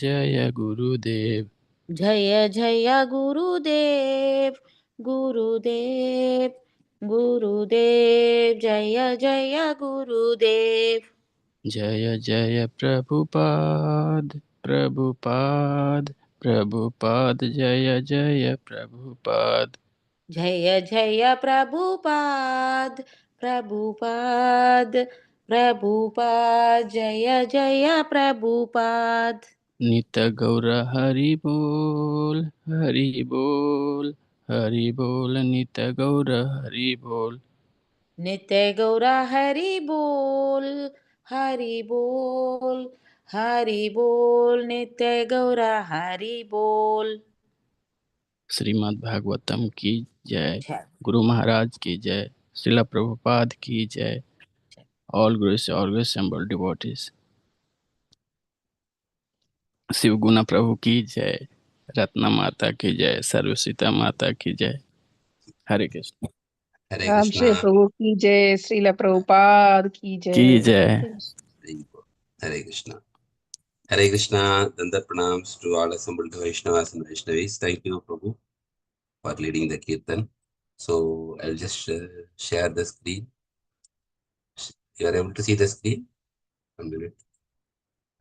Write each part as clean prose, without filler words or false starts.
जय गुरुदेव। जय जय गुरुदेव गुरुदेव गुरुदेव जय जय गुरुदेव। जय जय प्रभुपाद प्रभुपाद प्रभुपाद जय जय प्रभुपाद। जय जय प्रभुपाद प्रभुपाद प्रभुपाद जय जय प्रभुपाद। नित्य गौर हरि बोल हरि बोल हरि बोल नित्य गौर हरि बोल। नित्य गौरा हरि बोल हरि बोल हरि बोल नित्य गौरा हरि बोल। श्रीमद् भागवतम की जय। गुरु महाराज की जय। श्रील प्रभुपाद की जय। All grace assembled devotees। Shiva Guna Prabhu की जय। रत्ना माता की जय। सर्वसीता माता की जय। हरे कृष्ण। हरे राम कृष्णा। श्री प्रभु की जय। श्रील प्रभुपाद की जय। की जय। हरे Krishna. Hare Krishna, Dandat pranams to all assembled Vaishnavas and Vaishnavis. Thank you, Prabhu, for leading the Kirtan. So, I'll just share the screen. You are able to see the screen? 1 minute.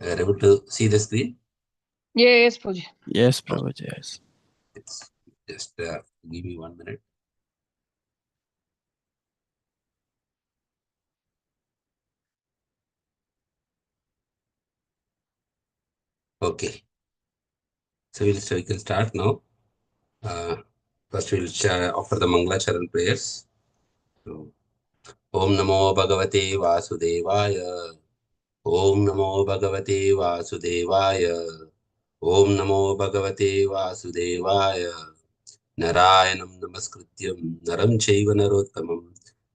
You are able to see the screen? Yes, Prabhuji. Yes, Prabhu, yes. It's just give me 1 minute. Okay. So, we can start now. First, we'll offer the Mangala Charan prayers. So, Om Namo Bhagavate Vasudevaya. Om Namo Bhagavate Vasudevaya. Om Namo Bhagavate Vasudevaya. Narayanam Namaskrityam Naram Chaiva Narottamam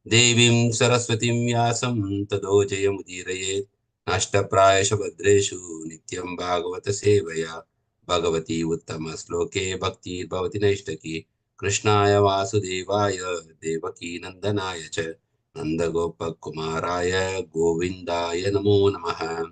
Devim Saraswatim Vyasam Tado Jayamudiraye Nashtaprayasha Bhadreshu Nityam Bhagavata Sevaya Bhagavati Uttama Sloke Bhakti Bhavati Naishtaki Krishnaya Vasudevaya Devaki Nandanaya Cha Nandagopa Kumaraya Govindaya Namo Namaha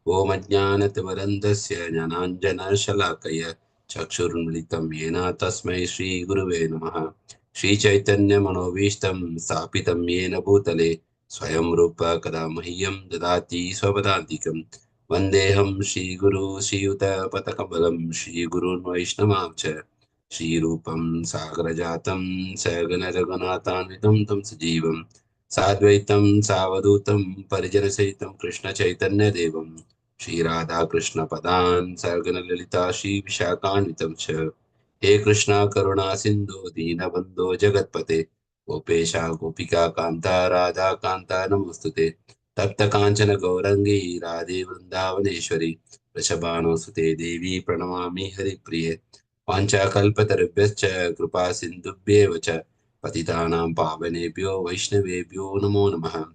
Om Ajnanatimarandasya Jnananjana Shalakaya Chakshurunmilitam Yena Tasmai Shri Guruve Namaha Shri Chaitanya Manovistam Sapitam Yena Bhutale Swayam Rupa Kadamahyam Dadati Swapadantikam Vandeham Shri Guru Shri Yuta Patakabalam Shri Gurun Vaishnavamcha Shri Rupam Sagrajatam Sagana Raghunathanvitam Tam Sajivam Sadvaitam Savadutam Parijanasahitam Krishna Chaitanya Devam Shri Radha Krishna Padan Sargana Lalita Shri Vishakanitam Cha He Krishna Karuna Sindhu Deenabandho Jagatpate Gopesha Gopika Kanta Radha Kanta Namostute Tapta Kanchana Gaurangi Radhe Vrindavaneshwari Rishabhano Sute Devi Pranamami Hari Priye Pancha Kalpatarubhyascha Kripa Sindhubhyev Cha Patitanam Pavanebhyo Vaishnavebhyo Namo Namaha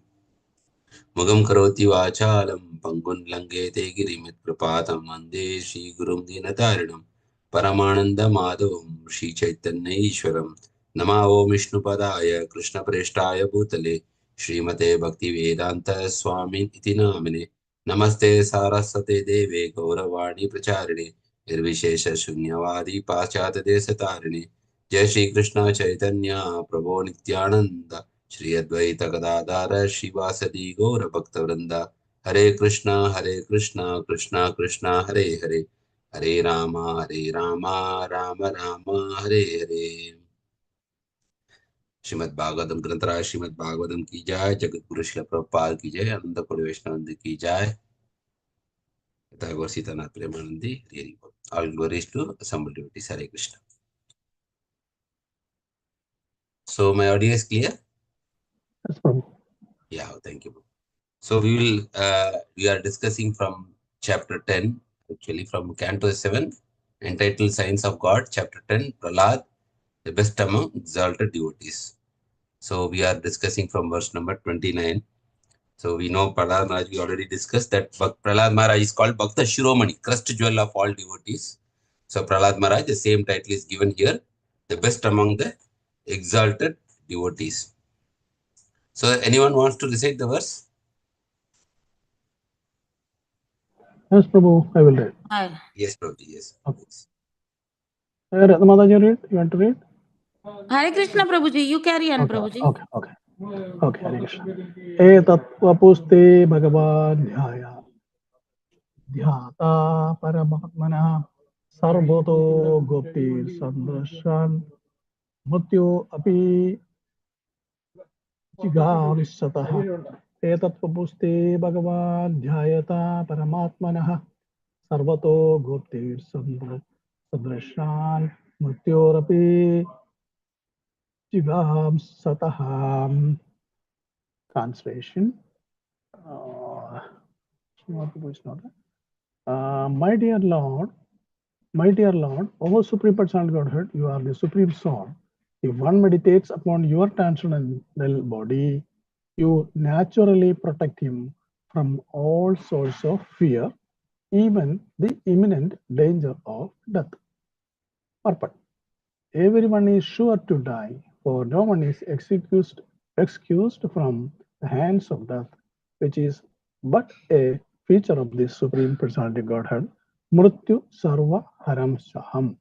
Mugam karoti vachalam pangun langete girimit prapatam mande Shri Gurum Dinatarinam Paramananda Madhavam Shri Chaitanya Ishwaram Namavo Vishnu Padaya Krishna Preshtaya Bhutale Srimate Bhakti Vedanta Swami Iti Namine Namaste Saraswate Deve Gauravani Pracharine Nirvishesha Shunyavadi Paschata Desatarine Jai Shri Krishna Chaitanya Prabhu Nityananda Shri Advaita Gadadara Shivasadi Gaura Bhakta Vrinda Hare Krishna Krishna Krishna Hare Hare Hare Rama Rama Rama Hare Hare Srimad Bhagavatam Grantara Srimad Bhagavatam ki jai Jagat Guru Srila Prabhupada ki jai Ananda Kodi Vaishnavanda ki jai Yatha Gaur Sitanath Premanandi Hari Bol. All glories to assembled devotees. Hare Krishna. So my audio is clear? Yeah, thank you. So we are discussing from chapter 10, actually from Canto 7, entitled Science of God, chapter 10, Prahlāda, the best among exalted devotees. So we are discussing from verse number 29. So we know Prahlāda Maharaj, we already discussed that Prahlāda Maharaj is called Bhakta Shiromani, crust jewel of all devotees. So Prahlāda Maharaj, the same title is given here, the best among the exalted devotees. So anyone wants to recite the verse? Yes, Prabhu, I will read. Yes, Prabhuji, yes. Okay. Radha Mataji, read. You want to read? Hare Krishna, Prabhuji. You carry on, Okay, Prabhuji. okay, okay. Okay, Hare Krishna. Etatvapuste Bhagavad Dhyaya Dhyata Paramatmana Sarvото Gopir Sandrashan Mutyo Api Jigarisataha Etatvapuste Bhagavad Dhyayata Paramatmana Sarvato Gopir Sandrashan Mutyorapi Jigam Sataham. Translation. My dear Lord, O Supreme Personality Godhead, you are the Supreme Soul. If one meditates upon your transcendental body, you naturally protect him from all sorts of fear, even the imminent danger of death. Purport. Everyone is sure to die, for no one is excused from the hands of death, which is but a feature of the Supreme Personality Godhead, Mrityu Sarva Haram Saham.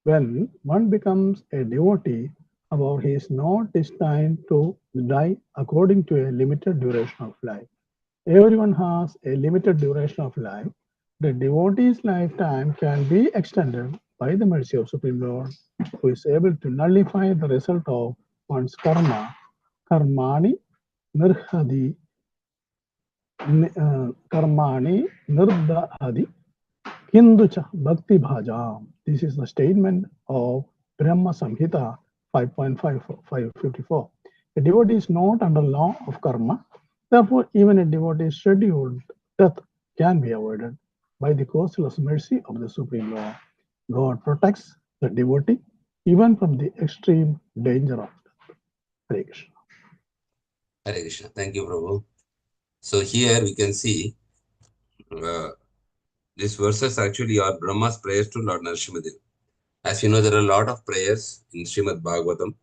When one becomes a devotee, however, he is not destined to die according to a limited duration of life. Everyone has a limited duration of life. The devotee's lifetime can be extended by the mercy of Supreme Lord, who is able to nullify the result of one's karma, karmani nirhadi, karmani nirdahadi, Hinducha Bhakti Bhajam. This is the statement of Brahma Samhita 5.554. A devotee is not under law of karma. Therefore, even a devotee's scheduled death can be avoided by the causeless mercy of the Supreme Lord. God protects the devotee even from the extreme danger of death. Hare Krishna. Hare Krishna. Thank you, Prabhu. So here we can see these verses actually are Brahma's prayers to Lord Narasimhadev. As you know, there are a lot of prayers in Srimad Bhagavatam.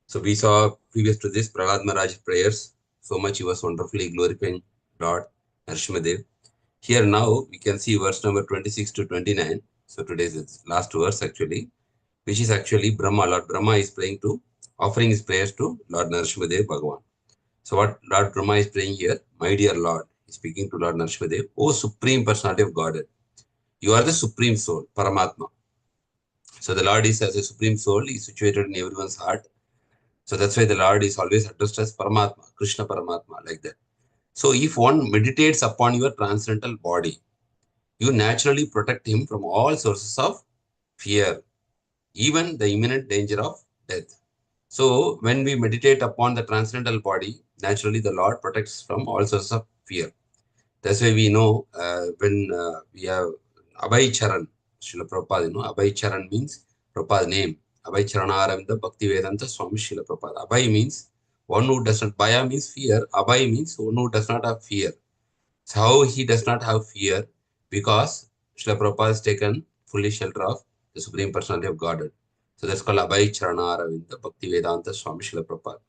So we saw previous to this Prahlāda Maharaj's prayers. So much he was wonderfully glorifying Lord Narasimhadev. Here now we can see verse number 26 to 29. So today's last verse actually, which is actually Brahma. Lord Brahma is praying to, offering his prayers to Lord Narasimhadev Bhagavan. So what Lord Brahma is praying here, my dear Lord, is speaking to Lord Narasimhadev, O Supreme Personality of Godhead, you are the Supreme Soul, Paramatma. So the Lord is as a Supreme Soul, he is situated in everyone's heart. So that's why the Lord is always addressed as Paramatma, Krishna Paramatma, like that. So if one meditates upon your transcendental body, you naturally protect him from all sources of fear, even the imminent danger of death. So when we meditate upon the transcendental body, naturally the Lord protects from all sorts of fear. That's why we know when we have Abhay Charan, Srila Prabhupada, Abhay Charan means Prabhupada name. Abhay Charanaravindha Bhakti Vedanta Swami Srila Prabhupada. Abhay means one who does not, Bhaya means fear, Abhay means one who does not have fear. So how he does not have fear? Because Srila Prabhupada has taken fully shelter of the Supreme Personality of Godhead. So that's called Abhay Charanaravindha Bhakti Vedanta Swami Srila Prabhupada.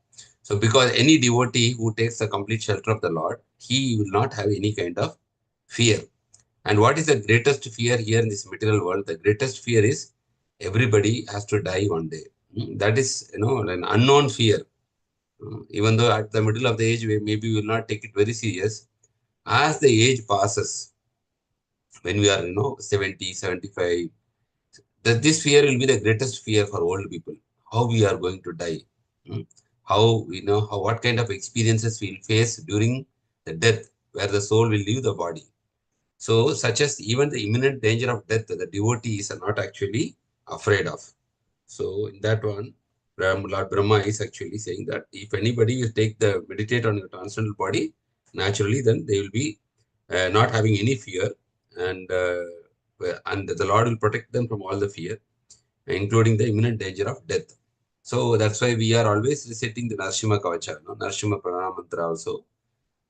So because any devotee who takes the complete shelter of the Lord, he will not have any kind of fear. And what is the greatest fear here in this material world? The greatest fear is everybody has to die one day. That is, an unknown fear. Even though at the middle of the age, maybe we will not take it very serious. As the age passes, when we are, 70, 75, this fear will be the greatest fear for old people. How we are going to die. How, what kind of experiences we will face during the death, where the soul will leave the body. So, such as even the imminent danger of death, the devotees are not actually afraid of. So, in that one, Lord Brahma is actually saying that if anybody will meditate on the transcendental body, naturally, then they will be not having any fear, and the Lord will protect them from all the fear, including the imminent danger of death. So that's why we are always reciting the Narsimha Kavacha, Narsimha Pranam Mantra also,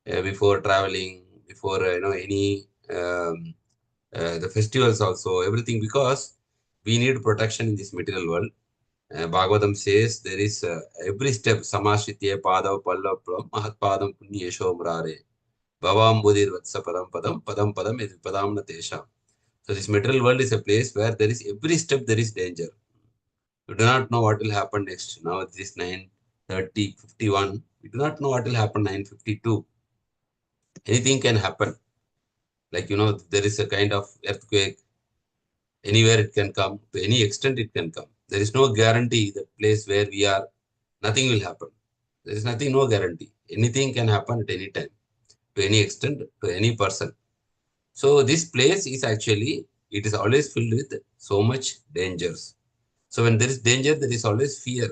before traveling, before any the festivals also, everything, because we need protection in this material world. Bhagavatam says there is every step, Samashritya Padav Pallav Mahat Padam Punyesho Murare. Bhavambudir vatsa padam padam padam padam edi padamna tesham. So this material world is a place where there is every step there is danger. We do not know what will happen next. Now it is 9:30, 51. We do not know what will happen 9:52. Anything can happen. Like, there is a kind of earthquake. Anywhere it can come. To any extent it can come. There is no guarantee that place where we are, nothing will happen. There is nothing, no guarantee. Anything can happen at any time. To any extent, to any person. So this place is actually, it is always filled with so much dangers. So when there is danger, there is always fear.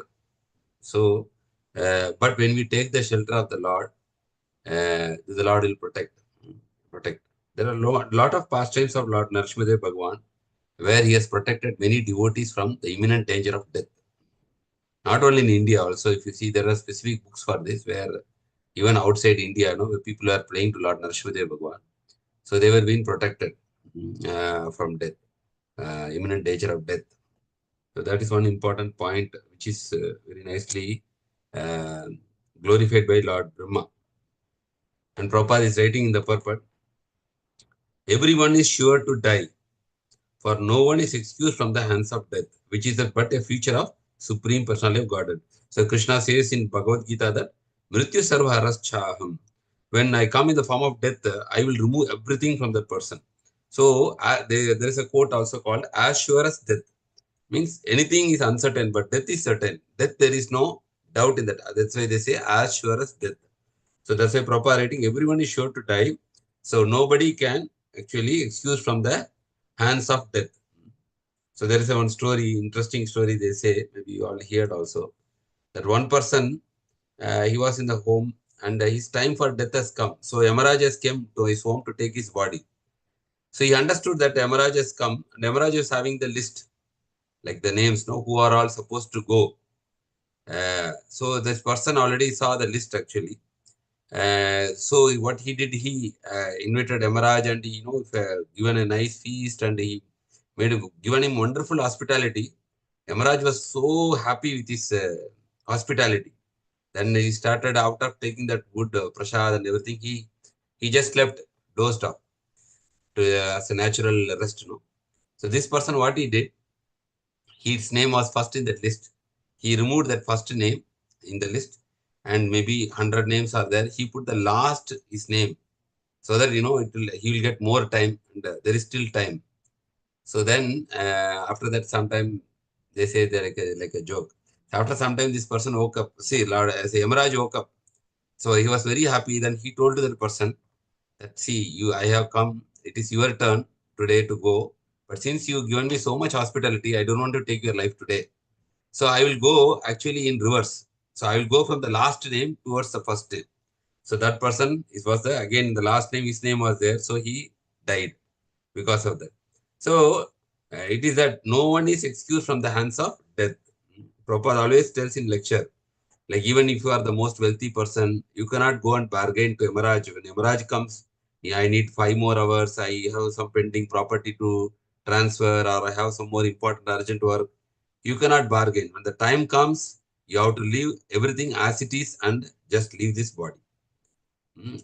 So, but when we take the shelter of the Lord will protect. There are a lot of pastimes of Lord Narsimhadev Bhagavan where he has protected many devotees from the imminent danger of death. Not only in India, also if you see, there are specific books for this where even outside India, where people are praying to Lord Narsimhadev Bhagavan. So they were being protected from death, imminent danger of death. So that is one important point which is very nicely glorified by Lord Brahma. And Prabhupada is writing in the purport, everyone is sure to die, for no one is excused from the hands of death, which is but a feature of Supreme Personality of Godhead. So Krishna says in Bhagavad Gita that Mrityu Sarva Haraschaham. When I come in the form of death, I will remove everything from that person. So there is a quote also called, as sure as death. Means anything is uncertain, but death is certain. Death, there is no doubt in that. That's why they say, as sure as death. So that's why Prabhupada writing, everyone is sure to die. So nobody can actually excuse from the hands of death. So there is one story, interesting story they say, maybe you all heard also, that one person, he was in the home and his time for death has come. So Yamaraj has come to his home to take his body. So he understood that Yamaraj has come and Yamaraj is having the list, like the names, who are all supposed to go. So this person already saw the list actually. So what he did, he invited Yamaraj and he, given a nice feast and he given him wonderful hospitality. Yamaraj was so happy with his hospitality. Then he started, after taking that good prasad and everything, he just slept, dozed off as a natural rest. So this person, what he did, his name was first in that list. He removed that first name in the list and maybe 100 names are there. He put the last his name so that, he will get more time and there is still time. So then after that, sometime they say they're like a joke. After some time, this person woke up. See, Lord, as Yamaraj woke up. So he was very happy. Then he told to that person that, see, I have come. It is your turn today to go. But since you've given me so much hospitality, I don't want to take your life today. So I will go actually in reverse. So I will go from the last name towards the first name. So that person, it was again the last name, his name was there. So he died because of that. So it is that no one is excused from the hands of death. Prabhupada always tells in lecture, like even if you are the most wealthy person, you cannot go and bargain to Yamaraj. When Yamaraj comes, yeah, I need 5 more hours, I have some pending property to transfer, or I have some more important urgent work. You cannot bargain. When the time comes, you have to leave everything as it is and just leave this body.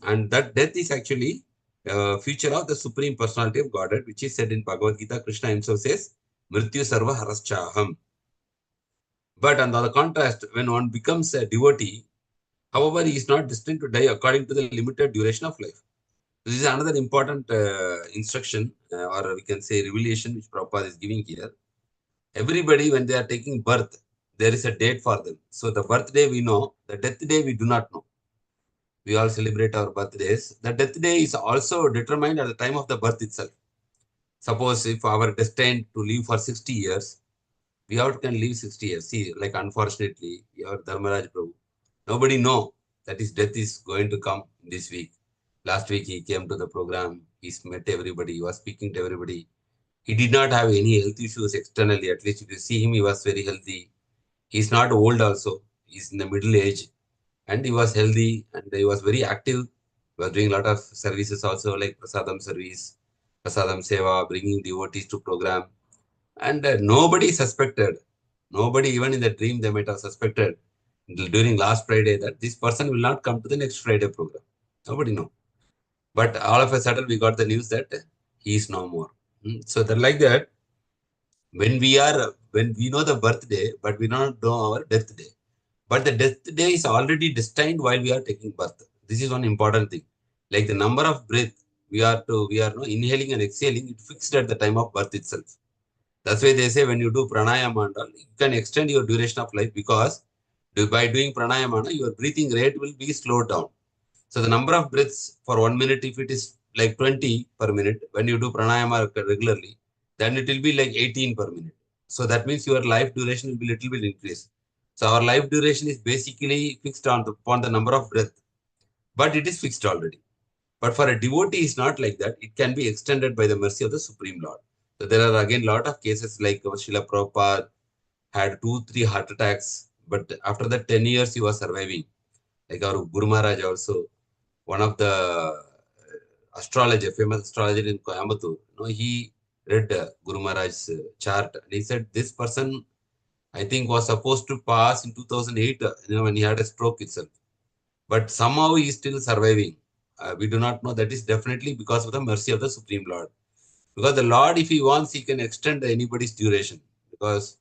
And that death is actually a feature of the Supreme Personality of Godhead, which is said in Bhagavad Gita. Krishna himself says, Mrityu Sarva Haraschaham. But on the contrast, when one becomes a devotee, however, he is not destined to die according to the limited duration of life. This is another important instruction, or we can say revelation, which Prabhupada is giving here. Everybody, when they are taking birth, there is a date for them. So the birthday we know, the death day we do not know. We all celebrate our birthdays. The death day is also determined at the time of the birth itself. Suppose if our destined to live for 60 years, we can live 60 years. See, like unfortunately, your Dharmaraj Prabhu, nobody know that his death is going to come this week. Last week he came to the program, he met everybody, he was speaking to everybody. He did not have any health issues externally. At least if you see him, he was very healthy. He's not old also. He's in the middle age. And he was healthy and he was very active. He was doing a lot of services also, like Prasadam service, Prasadam Seva, bringing devotees to program. And nobody suspected, nobody even in the dream they might have suspected during last Friday that this person will not come to the next Friday program. Nobody know. But all of a sudden we got the news that he is no more. So that like that, when we know the birthday, but we don't know our death day. But the death day is already destined while we are taking birth. This is one important thing. Like the number of breath we are inhaling and exhaling, it fixed at the time of birth itself. That's why they say when you do pranayama and all, you can extend your duration of life, because by doing pranayama, your breathing rate will be slowed down. So the number of breaths for 1 minute, if it is like 20 per minute, when you do pranayama regularly, then it will be like 18 per minute. So that means your life duration will be little bit increased. So our life duration is basically fixed upon the number of breath, but it is fixed already. But for a devotee, it's not like that. It can be extended by the mercy of the Supreme Lord. So there are again lot of cases like Srila Prabhupada had 2-3 heart attacks, but after that 10 years he was surviving. Like our Guru Maharaj also, one of the famous astrologer in Coimbatore, he read Guru Maharaj's chart and he said this person, I think, was supposed to pass in 2008, when he had a stroke itself. But somehow he is still surviving. We do not know. That is definitely because of the mercy of the Supreme Lord. Because the Lord, if he wants, he can extend anybody's duration, because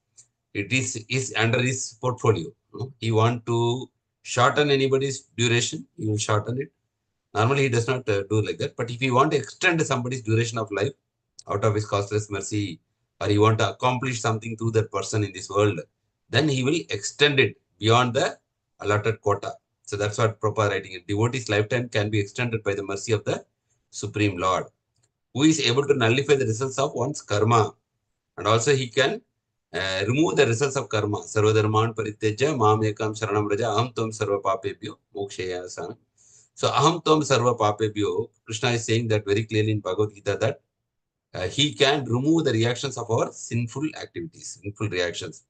it is under his portfolio. He want to shorten anybody's duration, he will shorten it. Normally, he does not do like that. But if he want to extend somebody's duration of life out of his costless mercy, or he want to accomplish something through that person in this world, then he will extend it beyond the allotted quota. So that's what Prabhupada writing. A devotee's lifetime can be extended by the mercy of the Supreme Lord, who is able to nullify the results of one's karma. And also he can remove the results of karma. Sarvadharman parityaja mam ekam sharanam raja aham tvam sarva papebhyo mokshaya asana. So aham tvam sarva papebhyo, Krishna is saying that very clearly in Bhagavad Gita, that he can remove the reactions of our sinful activities, sinful reactions.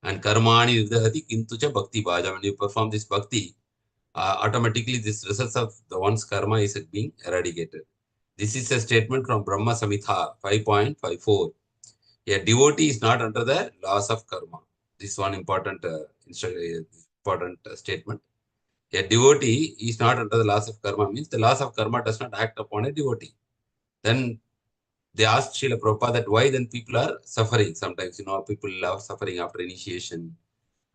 And karmani nidahati kintucha bhakti bhaja. When you perform this bhakti, automatically this results of the one's karma is being eradicated. This is a statement from Brahma Samhita 5.54. A devotee is not under the laws of karma. This is one important statement. A devotee is not under the laws of karma, means the laws of karma does not act upon a devotee. Then they asked Srila Prabhupada that why then people are suffering. Sometimes, people are suffering after initiation,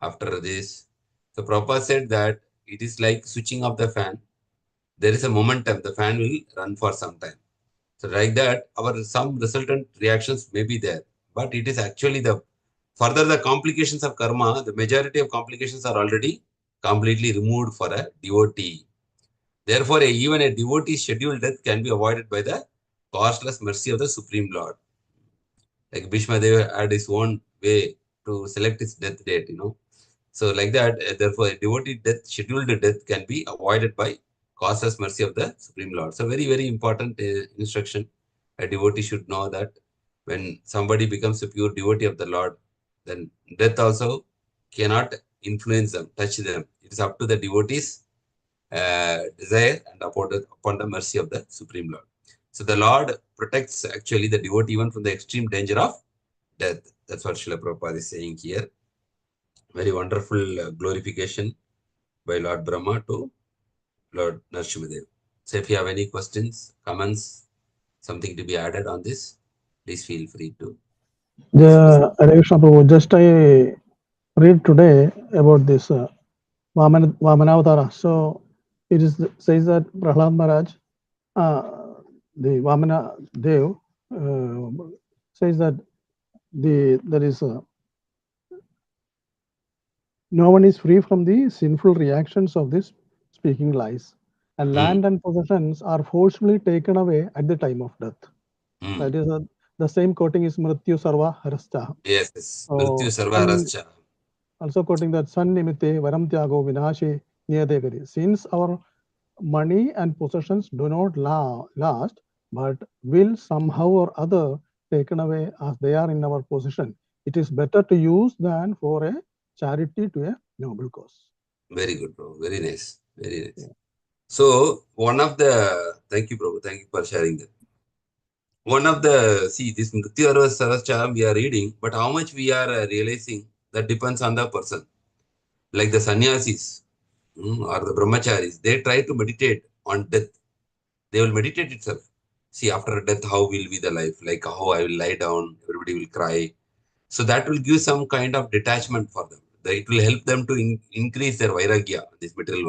after this. So Prabhupada said that it is like switching off the fan. There is a momentum, the fan will run for some time. So like that, some resultant reactions may be there, but it is actually the complications of karma, the majority of complications are already completely removed for a devotee. Therefore, even a devotee's scheduled death can be avoided by the costless mercy of the Supreme Lord. Like Bhishma Deva had his own way to select his death date, So like that, therefore, a devotee scheduled death can be avoided by causeless mercy of the Supreme Lord. So very, very important instruction. A devotee should know that when somebody becomes a pure devotee of the Lord, then death also cannot influence them, touch them. It is up to the devotee's desire and upon the mercy of the Supreme Lord. So the Lord protects actually the devotee even from the extreme danger of death. That's what Srila Prabhupada is saying here. Very wonderful glorification by Lord Brahma to Lord Narsimhadev. So if you have any questions, comments, something to be added on this, please feel free to. Hare Krishna Prabhu, just I read today about this Vamanavtara. So it says that Prahlāda Maharaj, the Vamana Dev, says that there is no one is free from the sinful reactions of this speaking lies, and land and possessions are forcibly taken away at the time of death. That is the same quoting is Mrityu Sarva Harascha. Yes, Mrityu Sarva Harascha. Also quoting that San Nimitte Varam Tyago Vinashe Niyadegari. Since our money and possessions do not last, but will somehow or other taken away as they are in our possession, it is better to use than for a charity to a noble cause. Very good, bro. Very nice. Very nice. Yeah. So thank you, Prabhu. Thank you for sharing that. This Mrityu Sarascha we are reading, but how much we are realizing, that depends on the person. Like the sannyasis or the brahmacharis, they try to meditate on death. They will meditate itself. See, after death, how will be the life? Like how I will lie down, everybody will cry. So that will give some kind of detachment for them. It will help them to increase their vairagya, this material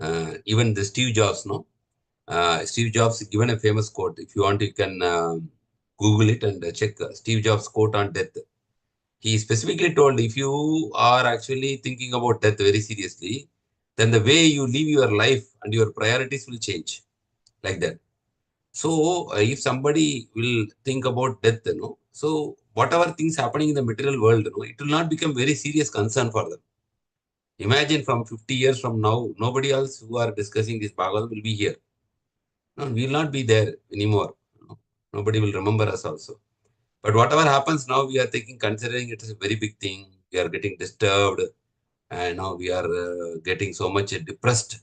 world. Even the Steve Jobs, no? Steve Jobs given a famous quote. If you want, you can Google it and check Steve Jobs' quote on death. He specifically told, if you are actually thinking about death very seriously, then the way you live your life and your priorities will change, like that. So if somebody will think about death, so whatever things happening in the material world, it will not become very serious concern for them. Imagine from 50 years from now, nobody else who are discussing this Bhagavatam will be here. No, we will not be there anymore. Nobody will remember us also. But whatever happens now, we are considering it as a very big thing. We are getting disturbed, and now we are getting so much depressed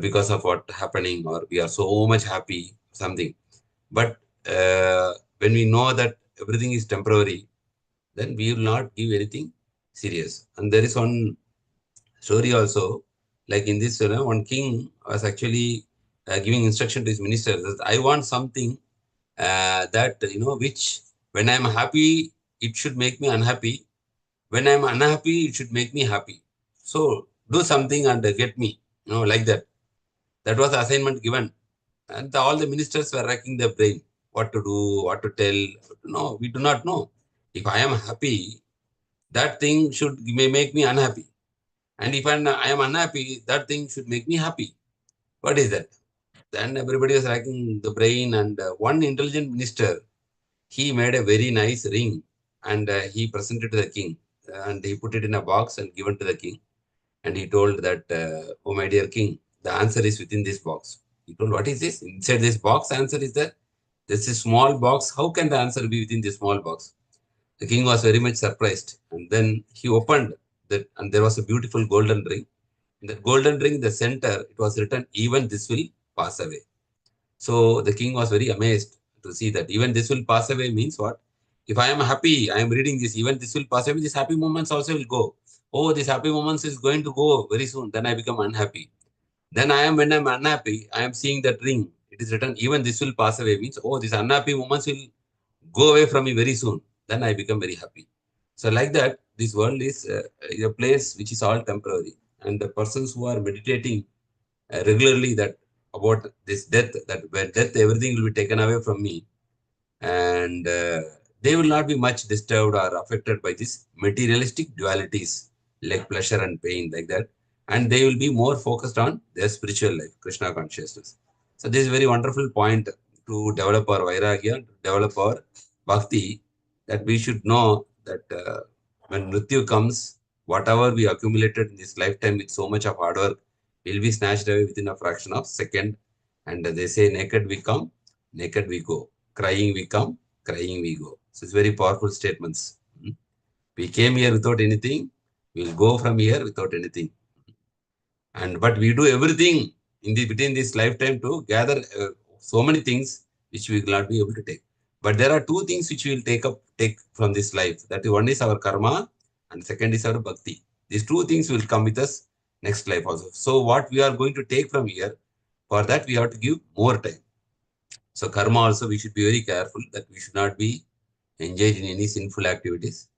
because of what happening, or we are so much happy, something. But when we know that everything is temporary, then we will not give anything serious. And there is one story also, like in this, one king was actually giving instruction to his minister that I want something that, which when I'm happy, it should make me unhappy. When I'm unhappy, it should make me happy. So do something and get me, like that. That was the assignment given. And all the ministers were racking their brain. What to do, what to tell. No, we do not know. If I am happy, that thing may make me unhappy. And if I am unhappy, that thing should make me happy. What is that? Then everybody was racking the brain, and one intelligent minister, he made a very nice ring, and he presented to the king, and he put it in a box and given to the king. And he told that, oh my dear king, the answer is within this box. He told, what is this? Inside this box, answer is there. This is small box. How can the answer be within this small box? The king was very much surprised. And then he opened that, and there was a beautiful golden ring. In that golden ring, the center, it was written, even this will pass away. So the king was very amazed to see that even this will pass away means what? If I am happy, I am reading this, even this will pass away, these happy moments also will go. Oh, this happy moments is going to go very soon. Then I become unhappy. Then when I'm unhappy, I am seeing that ring. It is written, even this will pass away means, oh, these unhappy moments will go away from me very soon. Then I become very happy. So like that, this world is a place which is all temporary. And the persons who are meditating regularly that about this death, that when death, everything will be taken away from me. And they will not be much disturbed or affected by this materialistic dualities like pleasure and pain, like that. And they will be more focused on their spiritual life, Krishna consciousness. So this is a very wonderful point to develop our vairagya, to develop our bhakti, that we should know that when Mrityu comes, whatever we accumulated in this lifetime with so much of hard work will be snatched away within a fraction of second. And they say, naked we come, naked we go. Crying we come, crying we go. So it's very powerful statements. We came here without anything. We'll go from here without anything. But we do everything between this lifetime to gather so many things which we will not be able to take. But there are two things which we will take from this life. That one is our karma, and second is our bhakti. These two things will come with us next life also. So what we are going to take from here, for that we have to give more time. So karma also, we should be very careful that we should not be engaged in any sinful activities,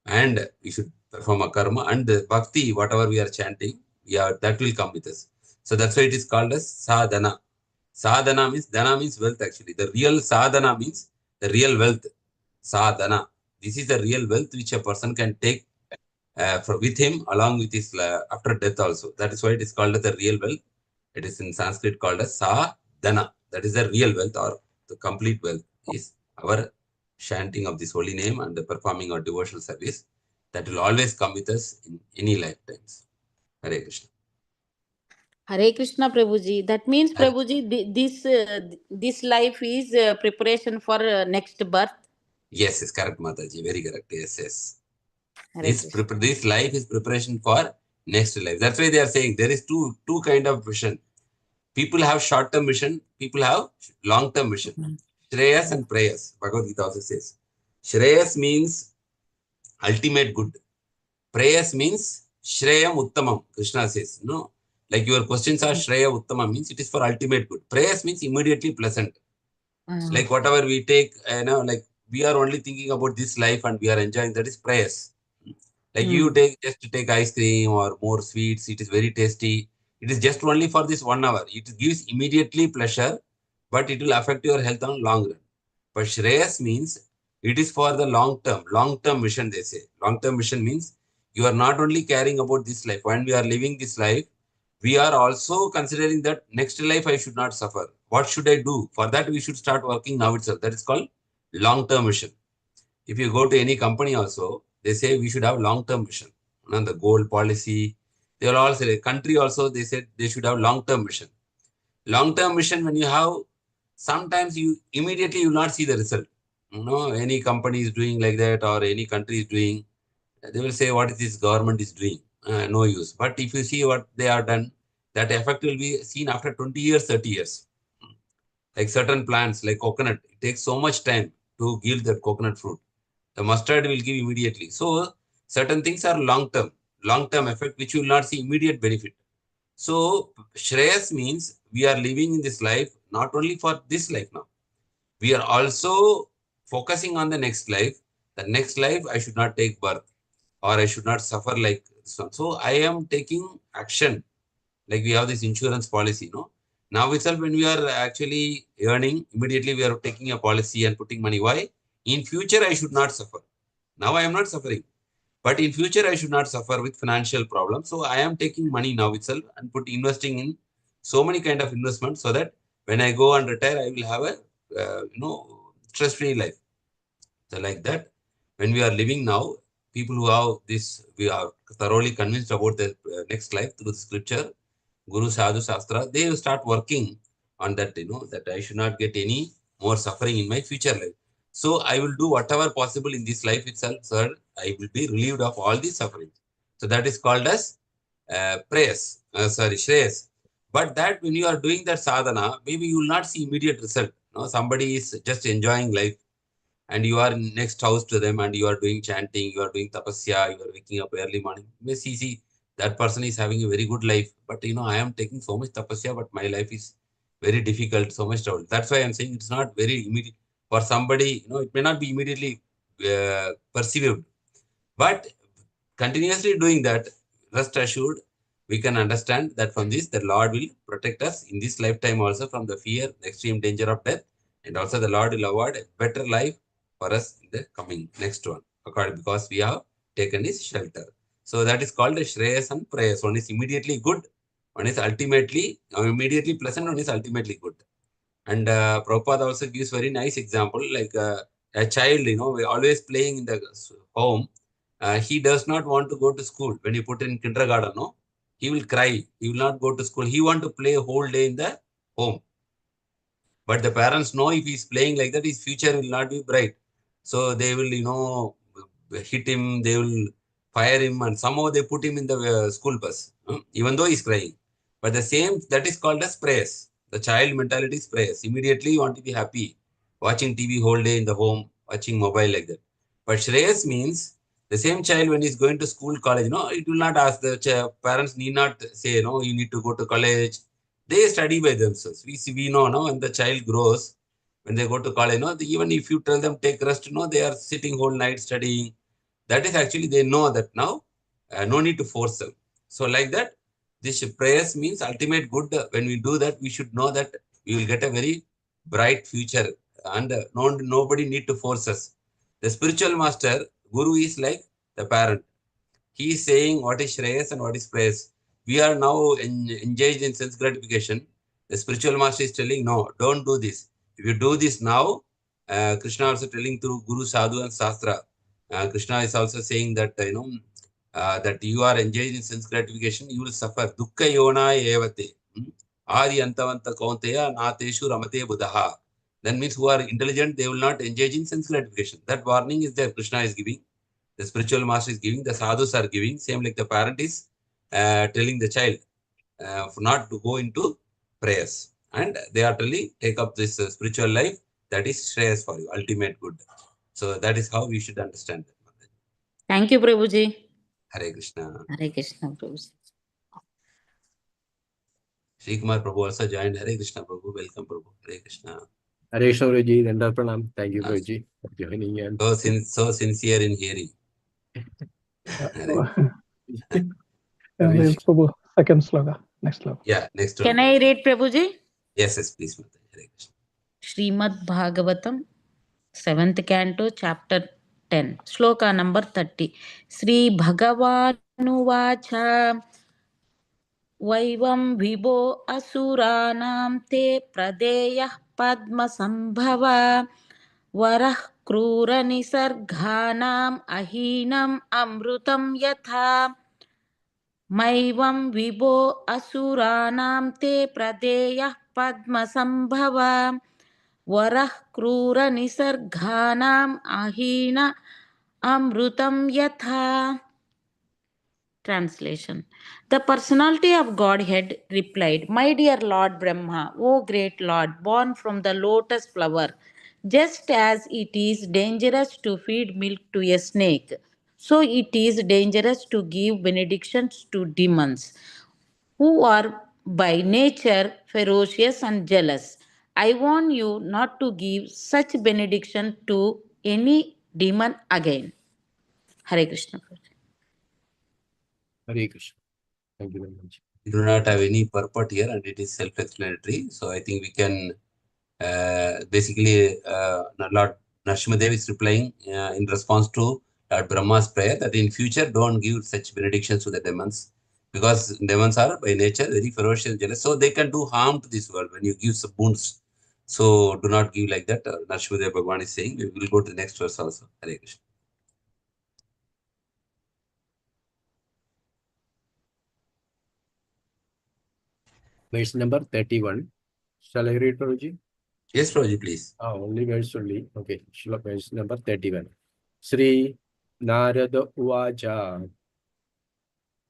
and we should perform a karma. And the bhakti, whatever we are chanting, that will come with us. So that's why it is called as sadhana. Sadhana means, dana means wealth actually. The real sadhana means the real wealth. Sadhana. This is the real wealth which a person can take with him along with his after death also. That is why it is called as the real wealth. It is in Sanskrit called as sadhana. That is the real wealth, or the complete wealth is our chanting of this holy name and the performing our devotional service. That will always come with us in any lifetimes. Hare Krishna. Hare Krishna, Prabhuji. That means, Prabhuji, this life is preparation for next birth. Yes, yes, correct, Mataji. Very correct. Yes, yes. Hare This life is preparation for next life. That's why they are saying there is two kind of vision. People have short-term vision. People have long-term vision. Shreyas and prayas. Bhagavad Gita also says. Shreyas means ultimate good. Prayas means Shreyam Uttamam. Krishna says, no. Like your questions are Shreya Uttama means it is for ultimate good. Prayas means immediately pleasant. Like whatever we take, like we are only thinking about this life and we are enjoying, that is prayas. Like you just take ice cream or more sweets, it is very tasty. It is just only for this 1 hour. It gives immediately pleasure, but it will affect your health on long run. But Shreyas means it is for the long term mission, they say. Long term mission means you are not only caring about this life. When we are living this life, we are also considering that next life I should not suffer. What should I do? For that, we should start working now itself. That is called long term mission. If you go to any company also, they say we should have long term mission. The goal policy, they will all say, country also, they said they should have long term mission. Long term mission, when you have, sometimes you immediately you will not see the result. Any company is doing like that or any country is doing, they will say what is this government is doing, no use. But if you see what they are done, that effect will be seen after 20 years, 30 years. Like certain plants, like coconut, it takes so much time to give that coconut fruit. The mustard will give immediately. So certain things are long term effect, which you will not see immediate benefit. So Shreyas means we are living in this life, not only for this life now. We are also focusing on the next life. The next life, I should not take birth or I should not suffer like this one. So I am taking action. Like we have this insurance policy, Now itself, when we are actually earning, immediately we are taking a policy and putting money. Why? In future, I should not suffer. Now I am not suffering. But in future, I should not suffer with financial problems. So I am taking money now itself and investing in so many kind of investments so that when I go and retire, I will have a stress-free life. So like that, when we are living now, people who have this, we are thoroughly convinced about the next life through the scripture, Guru Sadhu Shastra, they will start working on that, that I should not get any more suffering in my future life. So I will do whatever possible in this life itself, sir. I will be relieved of all these sufferings. So that is called as Shreyas. But that when you are doing that sadhana, maybe you will not see immediate result. Somebody is just enjoying life and you are next house to them and you are doing chanting, you are doing tapasya, you are waking up early morning. You may see that person is having a very good life, but I am taking so much tapasya, but my life is very difficult, so much trouble. That's why I'm saying it's not very immediate for somebody, it may not be immediately perceived, but continuously doing that, rest assured, we can understand that from this, the Lord will protect us in this lifetime also from the fear, the extreme danger of death, and also the Lord will award a better life for us in the coming next one, because we have taken his shelter. So that is called a Shreyas and Prayas. One is immediately good, one is immediately pleasant, one is ultimately good. And Prabhupada also gives very nice example, like a child, always playing in the home. He does not want to go to school. When you put in kindergarten, he will cry. He will not go to school. He want to play whole day in the home. But the parents know if he's playing like that, his future will not be bright. So they will, hit him. They will fire him, and somehow they put him in the school bus, even though he's crying. But the same, that is called as prayers. The child mentality is prayers. Immediately you want to be happy, watching TV whole day in the home, watching mobile like that. But Shreyas means the same child when he's going to school, college, it will not ask, the parents need not say, you need to go to college. They study by themselves. We know now when the child grows, when they go to college, even if you tell them take rest, they are sitting whole night studying. That is actually, they know that now, no need to force them. So like that, this prayers means ultimate good. When we do that, we should know that we will get a very bright future and nobody need to force us. The spiritual master, Guru, is like the parent. He is saying what is Shreyas and what is prayers. We are now engaged in sense gratification. The spiritual master is telling, no, don't do this. If you do this now, Krishna also telling through Guru, Sadhu and Shastra. Krishna is also saying that, that you are engaged in sense gratification, you will suffer. Dukkha yona evate. Adi antavanta kaunteya nateshu ramate buddha. That means who are intelligent, they will not engage in sense gratification. That warning is there, Krishna is giving. The spiritual master is giving, the sadhus are giving, same like the parent is telling the child not to go into prayers. And they are telling, take up this spiritual life, that is Shreyas for you, ultimate good. So that is how we should understand that. Thank you, Prabhuji. Hare Krishna. Hare Krishna, Prabhuji. Sri Kumar Prabhu also joined. Hare Krishna Prabhu. Welcome Prabhu. Hare Krishna. Hare Krishna Prabhuji, Dandar Pranam. Thank you Prabhuji for joining in. So sincere in hearing. Prabhu, second sloka. Next sloka. Yeah, next one. Can I read, Prabhuji? Yes, please. Hare Krishna. Srimad Bhagavatam, 7th Canto, Chapter 10, Sloka number 30. Sri Bhagawanuvacha Vaivam Vibho Asuranam Te Pradeyah Padmasambhava Varah Krura Nisarghanam Ahinam Amrutam Yatha Maivam Vibho Asuranam Te Pradeyah Padmasambhava Varah Krura Nisarghanam Ahina Amrutam Yatha. Translation. The personality of Godhead replied, My dear Lord Brahma, O great Lord, born from the lotus flower, just as it is dangerous to feed milk to a snake, so it is dangerous to give benedictions to demons, who are by nature ferocious and jealous. I warn you not to give such benediction to any demon again. Hare Krishna. Hare Krishna. Thank you very much. We do not have any purport here and it is self-explanatory. So I think we can basically Lord Narsimhadev is replying in response to Lord Brahma's prayer that in future don't give such benedictions to the demons, because demons are by nature very ferocious and jealous, so they can do harm to this world when you give some boons. So do not give like that. Narsimhadev Bhagwan is saying. We will go to the next verse also. Hare Krishna. Verse number 31. Shall I read, Prabhuji? Yes, Prabhuji, please. Only verse only. Okay. Verse number 31. Sri Narada Uvacha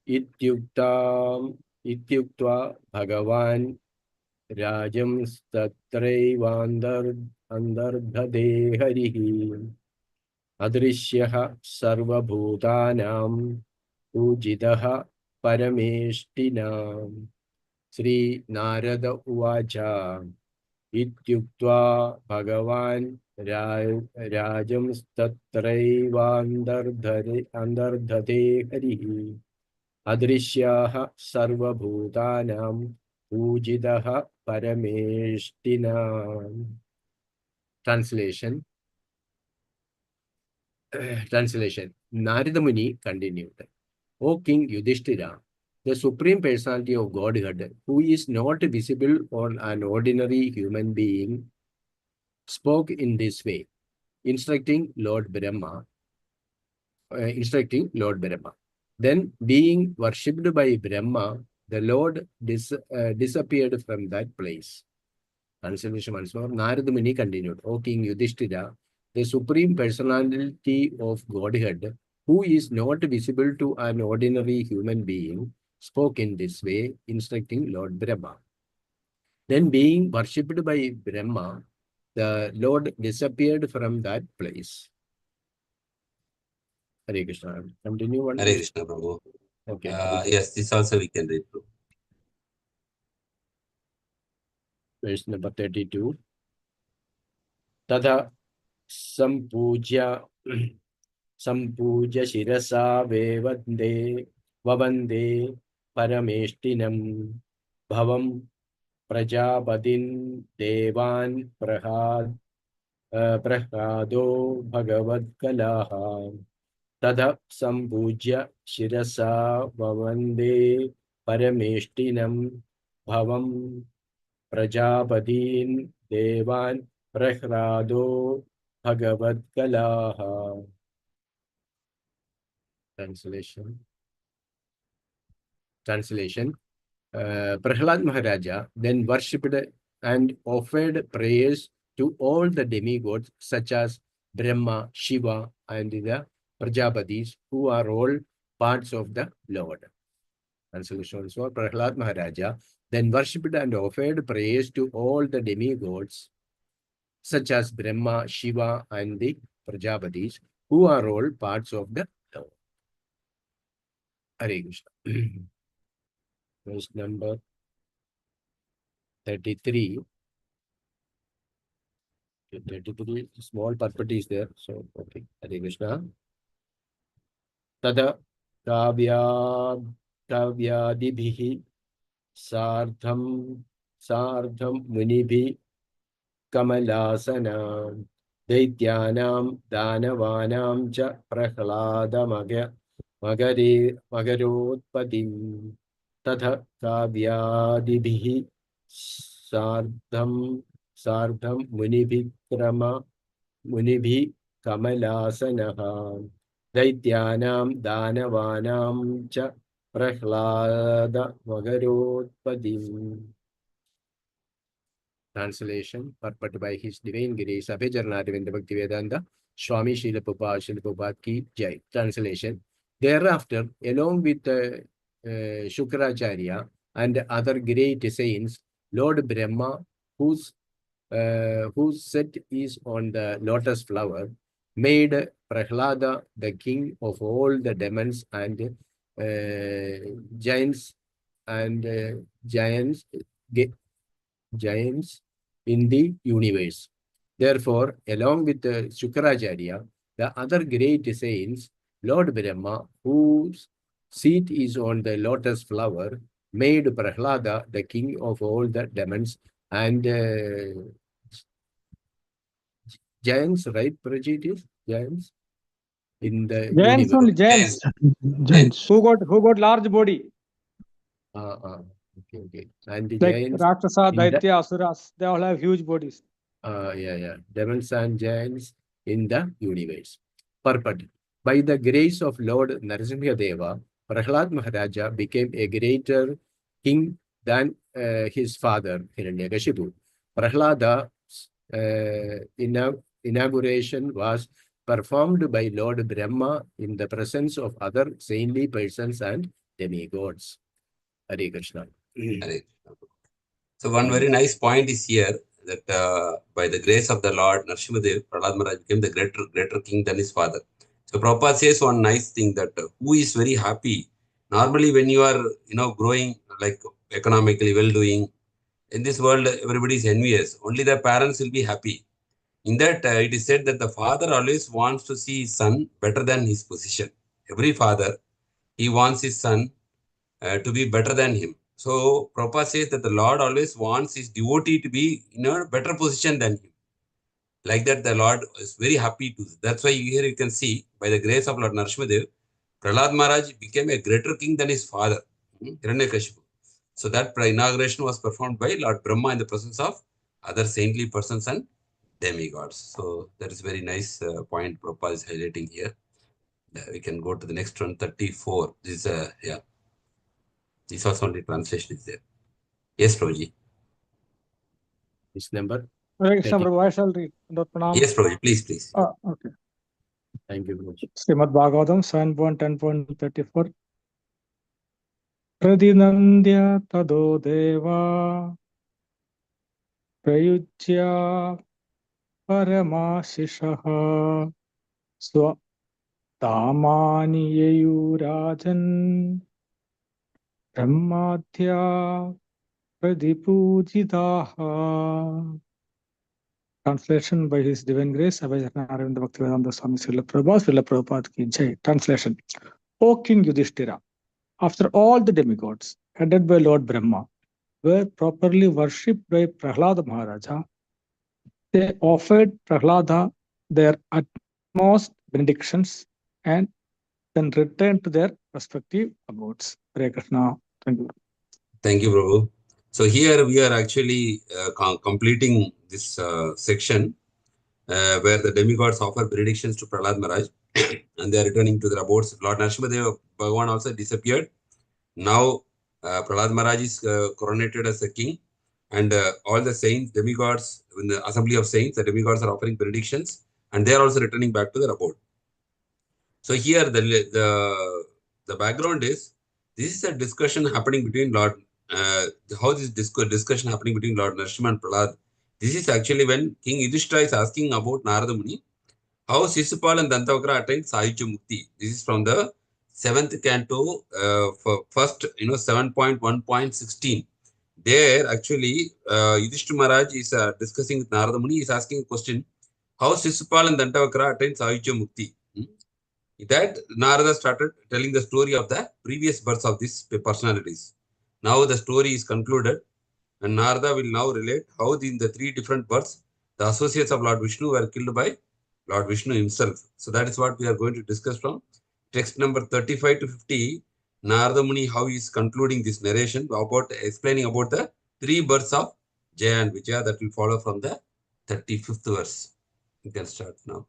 Ityuktva Bhagavan Rajam Statraivandardhade Harihi Adrishyaha Sarvabhutanam Ujidaha Parameshtinam. Sri Narada Uvacha Ityuktva Bhagavan Rajam Statraivandardhade Harihi Adrishyaha Sarvabhutanam Ujidaha Parameshtinam. Translation. Narada Muni continued. O King Yudhishthira, the Supreme Personality of Godhead, who is not visible on an ordinary human being, spoke in this way, instructing Lord Brahma. Then, being worshipped by Brahma, the Lord disappeared from that place. Translation once more. Narada Muni continued. O King Yudhishthira, the Supreme Personality of Godhead, who is not visible to an ordinary human being, spoke in this way, instructing Lord Brahma. Then, being worshipped by Brahma, the Lord disappeared from that place. Hare Krishna. Continue one. Hare Krishna, Prabhu. Okay. Yes, this also we can read, Prabhu. Verse number 32. Tada Sampujya Shirasa Vavande Parameshtinam Bhavam Prajapadin Devan Prahlādo Bhagavad-kalaha Tada Sampujya Shirasa Vavande Parameshtinam Bhavam Prajapadin Devan Prahlādo Bhagavad-kalaha. Translation. Prahlāda Maharaja then worshipped and offered prayers to all the demigods such as Brahma, Shiva, and the Prajapatis, who are all parts of the Lord. Translation. So Prahlāda Maharaja then worshipped and offered prayers to all the demigods such as Brahma, Shiva, and the Prajapatis, who are all parts of the Lord. Hare Krishna. Verse number 33. 33, small purport is there. So, okay. Hare Krishna. Tada kavyadibhihi sardham munibhi kamalasana daityanam danavanam cha prahlada magarotpadim tadha kavyadibhihi sardham munibhi kamalasana daityanam danavanam cha prahlada magarotpadim. Translation, purport by His Divine Grace, Abhijarnadavinda Bhaktivedanta, Swami Srila Prabhupada Ki Jai. Translation. Thereafter, along with Shukracharya and other great saints, Lord Brahma, whose set is on the lotus flower, made Prahlāda the king of all the demons and giants in the universe. Therefore, along with Shukracharya, the other great saints, Lord Brahma, whose seat is on the lotus flower, made Prahlāda the king of all the demons and giants, right, Prajeet? Giants in the Giants universe. only, giants. Giants. Who got large body? Okay. And the Like giants Rakshasa, in the Daitya, Asuras, they all have huge bodies. Demons and giants in the universe. Purport. By the grace of Lord Narasimhadeva, Prahlāda Maharaja became a greater king than his father, Hiranyakashipu. Prahlāda's inauguration was performed by Lord Brahma in the presence of other saintly persons and demigods. Hare Krishna. Hare Krishna. So one very nice point is here that by the grace of the Lord Narasimhadev, Prahlāda Maharaj became the greater king than his father. So Prabhupada says one nice thing that who is very happy. Normally when you are growing like economically well doing, in this world everybody is envious. Only the parents will be happy. In that it is said that the father always wants to see his son better than his position. Every father, he wants his son to be better than him. So Prabhupada says that the Lord always wants his devotee to be in a better position than him. Like that, the Lord is very happy to. That's why here you can see, by the grace of Lord Narasimhadev, Prahlāda Maharaj became a greater king than his father, Hiranyakashipu. So that inauguration was performed by Lord Brahma in the presence of other saintly persons and demigods. So that is very nice point Prabhupada is highlighting here. We can go to the next one, 34. This is this was only translation is there. Yes, Prabhuji. This number. Hare Krishna, Prabhu, I shall read. Yes, Prabhuji, please. Okay. Thank you, Prabhuji. Srimad Bhagavatam 7.10.34. Pradinandya tado deva prayujya paramashishaha swa tamani yayurajan brahmadhya pradipujitaha. Translation by His Divine Grace, Abhijarnadavinda Bhaktivedanta Swami Srila Prabhupada Ki Jai. Translation. O King Yudhishthira, after all the demigods, headed by Lord Brahma, were properly worshipped by Prahlāda Maharaja, they offered Prahlāda their utmost benedictions and then returned to their respective abodes. Hare Krishna. Thank you. Thank you, Prabhu. So here we are actually completing this section where the demigods offer benedictions to Prahlāda Maharaj and they are returning to their abodes. Lord Narasimhadev Bhagavan also disappeared. Now Prahlāda Maharaj is coronated as a king and all the saints, demigods, in the assembly of saints, the demigods are offering benedictions and they are also returning back to their abode. So here the background is, this is a discussion happening between how this discussion happening between Lord Narasimha and Prahlāda. This is actually when King Yudhishthira is asking about Narada Muni, how Sisupal and Dantavakra attained Sahitya Mukti. This is from the 7th canto, for first, 7.1.16. There, actually, Yudhishthira Maharaj is discussing with Narada Muni. He is asking a question: how Sisupal and Dantavakra attained Sahyuja Mukti? That Narada started telling the story of the previous births of these personalities. Now the story is concluded, and Narada will now relate how in the three different births the associates of Lord Vishnu were killed by Lord Vishnu himself. So that is what we are going to discuss from text number 35 to 50. Narada Muni, how he is concluding this narration about explaining about the three births of Jaya and Vijaya, that will follow from the 35th verse. You can start now.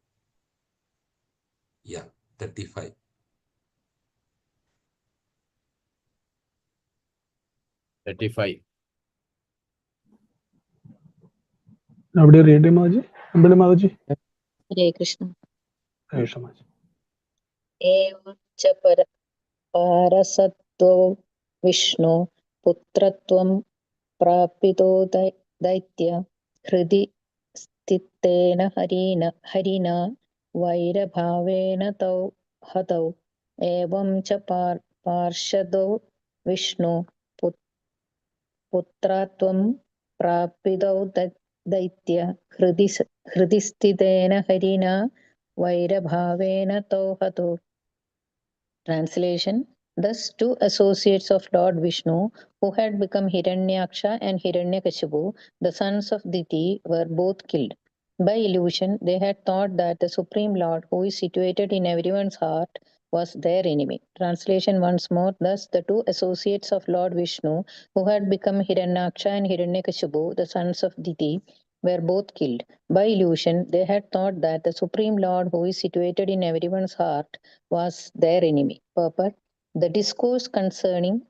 Yeah, 35. Nobody read him, Maji? Nobody, Maji? Hare Krishna. Hare Krishna, Maji. Evam cha parasatto Vishnu putratvam prapito daitya hridi stitena harina vairabhavena tau hatau evam cha parshado Vishnu putratvam prapito daitya hridi stitena harina vairabhavena tau hatau. Translation: Thus, two associates of Lord Vishnu, who had become Hiranyaksha and Hiranyakashipu, the sons of Diti, were both killed. By illusion, they had thought that the Supreme Lord, who is situated in everyone's heart, was their enemy. Translation once more: Thus, the two associates of Lord Vishnu, who had become Hiranyaksha and Hiranyakashipu, the sons of Diti, were both killed. By illusion, they had thought that the Supreme Lord, who is situated in everyone's heart, was their enemy. Purport: The discourse concerning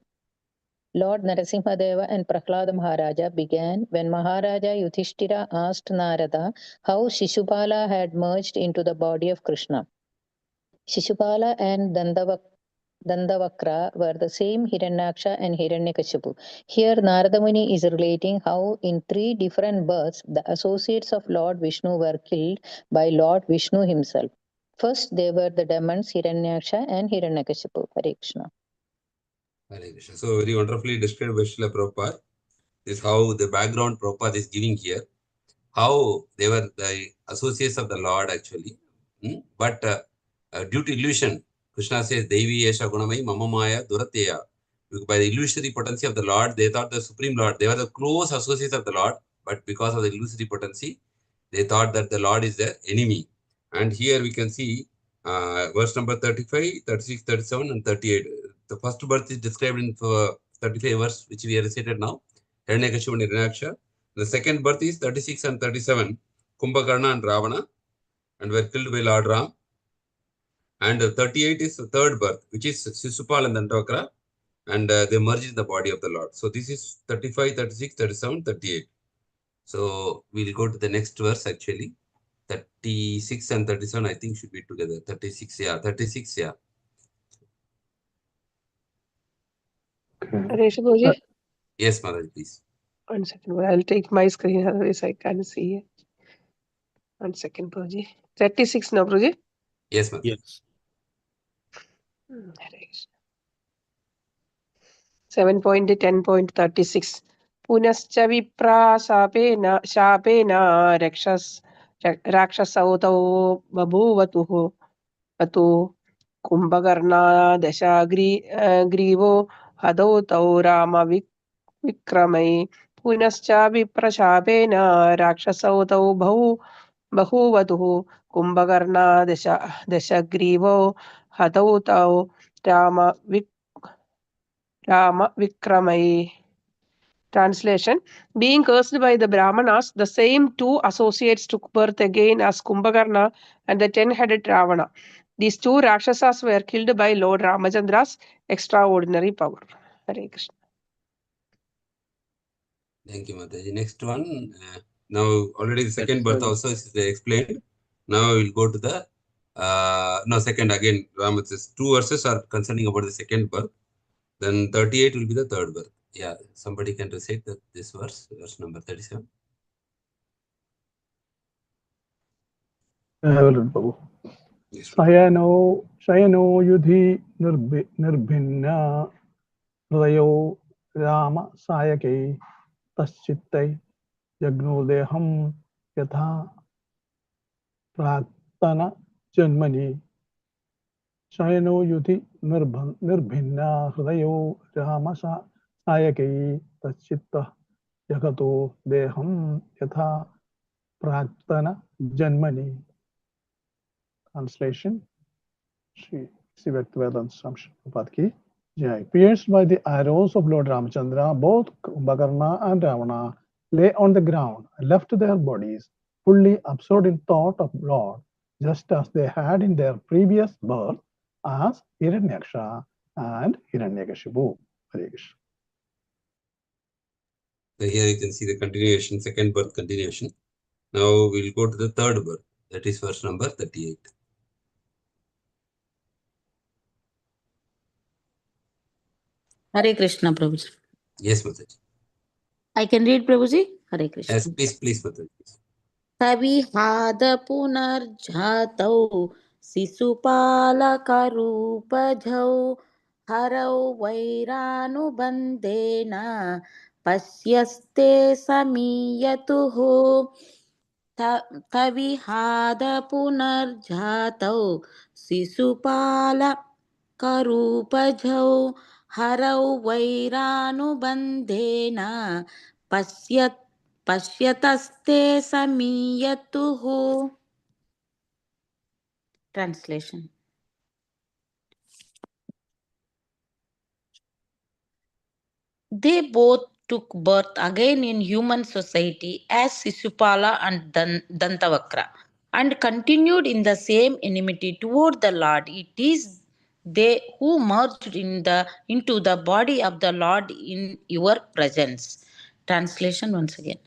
Lord Narasimhadeva and Prahlāda Maharaja began when Maharaja Yudhishthira asked Narada how Shishupala had merged into the body of Krishna. Shishupala and Dandavakra were the same Hiranyaksha and Hiranyakashipu. Here Narada Muni is relating how in three different births the associates of Lord Vishnu were killed by Lord Vishnu himself. First, they were the demons Hiranyaksha and Hiranyakashipu. Hare Krishna. Hare Krishna. So very wonderfully described by Srila Prabhupada. This is how the background Prabhupada is giving here. How they were the associates of the Lord actually. But due to illusion, Krishna says, Devi Yesha Gunamai Mama Maya Durateya. By the illusory potency of the Lord, they thought the Supreme Lord, they were the close associates of the Lord, but because of the illusory potency, they thought that the Lord is their enemy. And here we can see verse number 35, 36, 37, and 38. The first birth is described in 35 verse, which we have recited now. Hiranyakashipu and Hiranyaksha. The second birth is 36 and 37, Kumbhakarna and Ravana, and were killed by Lord Ram. And 38 is the third birth, which is Sisupal and Dantavakra, and they merge in the body of the Lord. So this is 35, 36, 37, 38. So we'll go to the next verse actually. 36 and 37, I think, should be together. 36, yeah. 36, yeah. Reshagoji? Yes, Mother, please. 1 second. I'll take my screen, otherwise I can't see it. 1 second, Prabhuji. 36 now, Prabhuji? Yes, Mother. Yes. 7.10.36. Punascha vipra shapena rakshasauto babhuvatuhu atu kumbhakarna grivo hadau tau rama vikramai punascha viprashapena rakshasauto bahuvatuhu kumbhakarna dashagrivo hadau tau rama vikramai. Translation: Being cursed by the Brahmanas, the same two associates took birth again as Kumbhakarna and the 10-headed Ravana. These two Rakshasas were killed by Lord Ramachandra's extraordinary power. Hare Krishna. Thank you, Mataji. Next one. Now, already the second birth also is explained. Now, we will go to the second again. Rama's two verses are concerning about the second birth. Then 38 will be the third birth. Yeah, somebody can recite this verse number 37. I will read, Babu. Yes. Shayano yudhi nirbhinna hridayo Rama Sayake Taschitte Yagnodeham Yatha Praktana Janmani Shayano Yuti Nirbhinna Hridayo Rama Sayake Taschitta Yagato Deham Yatha Praktana Janmani. Translation Sri Bhaktivedanta Swami Prabhupada ki Jai. Pierced by the arrows of Lord Ramachandra, both Kumbhakarna and Ravana lay on the ground, left their bodies, fully absorbed in thought of Lord, just as they had in their previous birth as Hiranyaksha and Hiranyakashipu. Hare Krishna. So here you can see the continuation, second birth continuation. Now we'll go to the third birth. That is verse number 38. Hare Krishna, Prabhuji. Yes, Mataji. I can read, Prabhuji. Hare Krishna. Yes, please, Mataji. सविहाद पुनर्जातौ शिशुपालकरूपझौ हरौ वैरानुबन्धेन पश्यस्ते समीयतुः तविहाद पुनर्जातौ शिशुपालकरूपझौ हरौ वैरानुबन्धेन पश्यतस्ते समीयतुः. Translation. They both took birth again in human society as Sisupala and Dantavakra and continued in the same enmity toward the Lord. It is they who merged into the body of the Lord in your presence. Translation once again.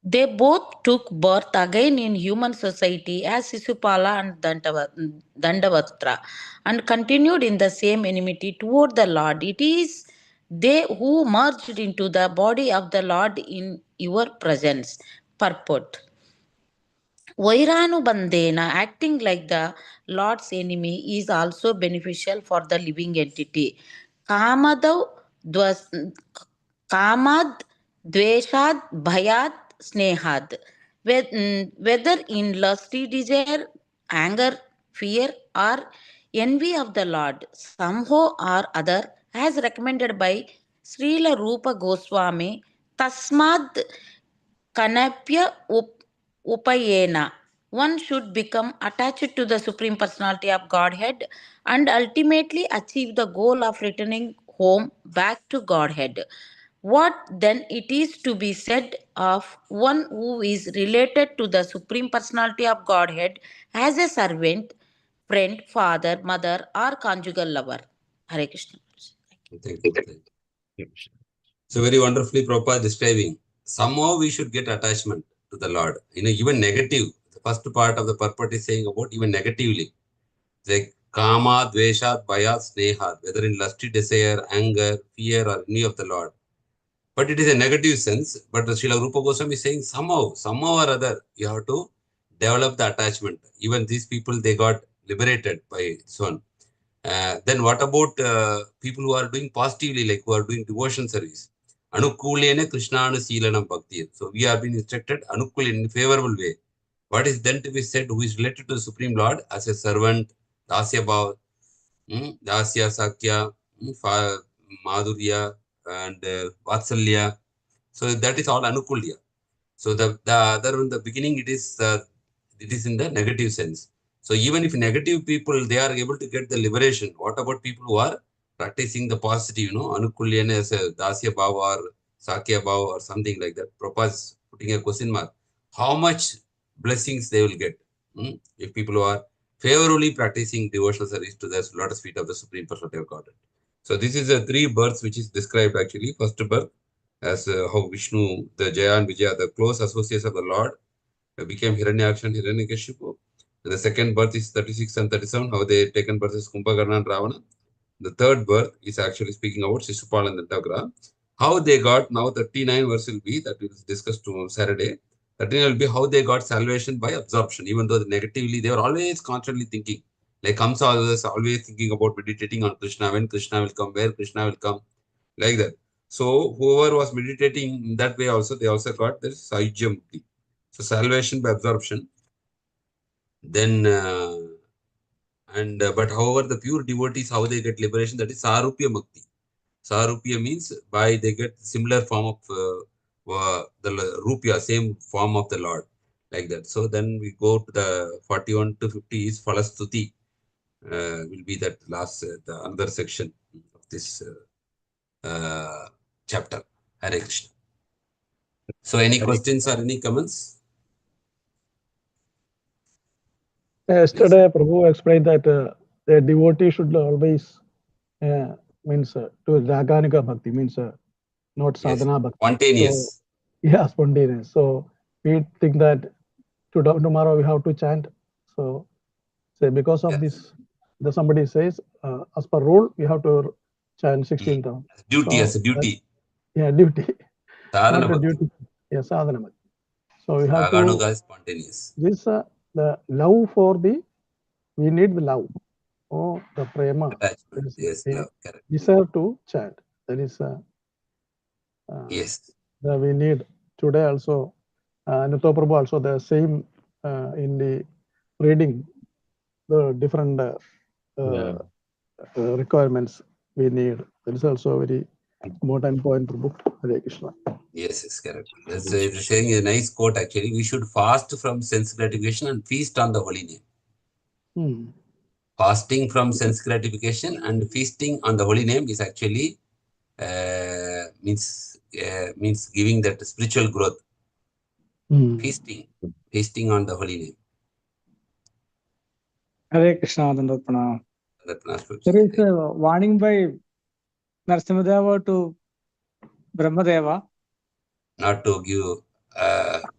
They both took birth again in human society as Sisupala and Dandavatra and continued in the same enmity toward the Lord. It is they who merged into the body of the Lord in your presence. Purport. Vairānubandhena, acting like the Lord's enemy, is also beneficial for the living entity. Kamad, dveshad, bhayad, snehad. Whether in lusty desire, anger, fear, or envy of the Lord, somehow or other, as recommended by Srila Rupa Goswami, Tasmad Kanapya Upayena. One should become attached to the Supreme Personality of Godhead and ultimately achieve the goal of returning home back to Godhead. What then it is to be said of one who is related to the Supreme Personality of Godhead as a servant, friend, father, mother, or conjugal lover? Hare Krishna. Thank you, Mataji. So very wonderfully Prabhupada describing. Somehow we should get attachment to the Lord. Even negative. The first part of the purport is saying about even negatively. Like kama, dvesha, bhaya, sneha, whether in lusty desire, anger, fear, or any of the Lord. But it is a negative sense. But Srila Rupa Goswami is saying somehow or other, you have to develop the attachment. Even these people, they got liberated by this one. Then what about people who are doing positively, like who are doing devotion service? Anukulene Krishnanu Seelanam Bhakti. So we have been instructed Anukul in a favorable way. What is then to be said who is related to the Supreme Lord as a servant, Dasya Bhav, Dasya Sakya, Madhurya, and Vatsalya. So that is all Anukulya. So the other one, the beginning, it is in the negative sense. So even if negative people, they are able to get the liberation. What about people who are practicing the positive, Anukulyana as a Dasya Bhava or Sakya Bhava or something like that. Prabhupada is putting a question mark. How much blessings they will get if people who are favorably practicing devotional service to the lotus feet of the Supreme Personality of Godhead. So this is the three births which is described actually. First birth as how Vishnu, the Jaya and Vijaya, the close associates of the Lord, became Hiranyaksha and Hiranyakashipu. And the second birth is 36 and 37, how they taken birth is Kumbhakarna and Ravana. The third birth is actually speaking about Shishupal and Dantavakra. How they got, now 39 verse will be, that we will discuss tomorrow Saturday. 39 will be how they got salvation by absorption, even though negatively they were always constantly thinking. Like Kamsa was always thinking about meditating on Krishna, when Krishna will come, where Krishna will come. like that. So whoever was meditating in that way also, they also got this Sahyajya Mukti. So salvation by absorption. Then, but however, the pure devotees, how they get liberation, that is Sarupya Mukti. Sarupya means by they get similar form of the Rupya, same form of the Lord, like that. So then we go to the 41 to 50 is Falastuti. Will be that last, the another section of this chapter. Hare Krishna. So any Hare questions or any comments? Yesterday, Prabhu explained that the devotee should always means to Raganika Bhakti, means not sadhana bhakti. Spontaneous. So, yeah, spontaneous. So we think that tomorrow we have to chant. So say because of this, somebody says as per rule we have to chant 16 times. Duty, So, as a duty. Yeah, duty. Sadhana Not a bhakti. duty. Yeah, sadhana bhakti. So we have Raganuga to is spontaneous. this the love for the, we need the love. Oh, the prema. Attachment. Yes, love. Correct. Deserve to chant. That is Yes. that we need today also. Nitya Prabhu also the same in the reading the different requirements we need. That is also very important point, Prabhu. Hare Krishna. Yes, it's correct. That's saying a nice quote actually. We should fast from sense gratification and feast on the holy name. Fasting from sense gratification and feasting on the holy name is actually means giving that spiritual growth. Feasting on the holy name. Hare Krishna, Dandatpana. There is a warning by Narasimhadeva to Brahmadeva. Not to give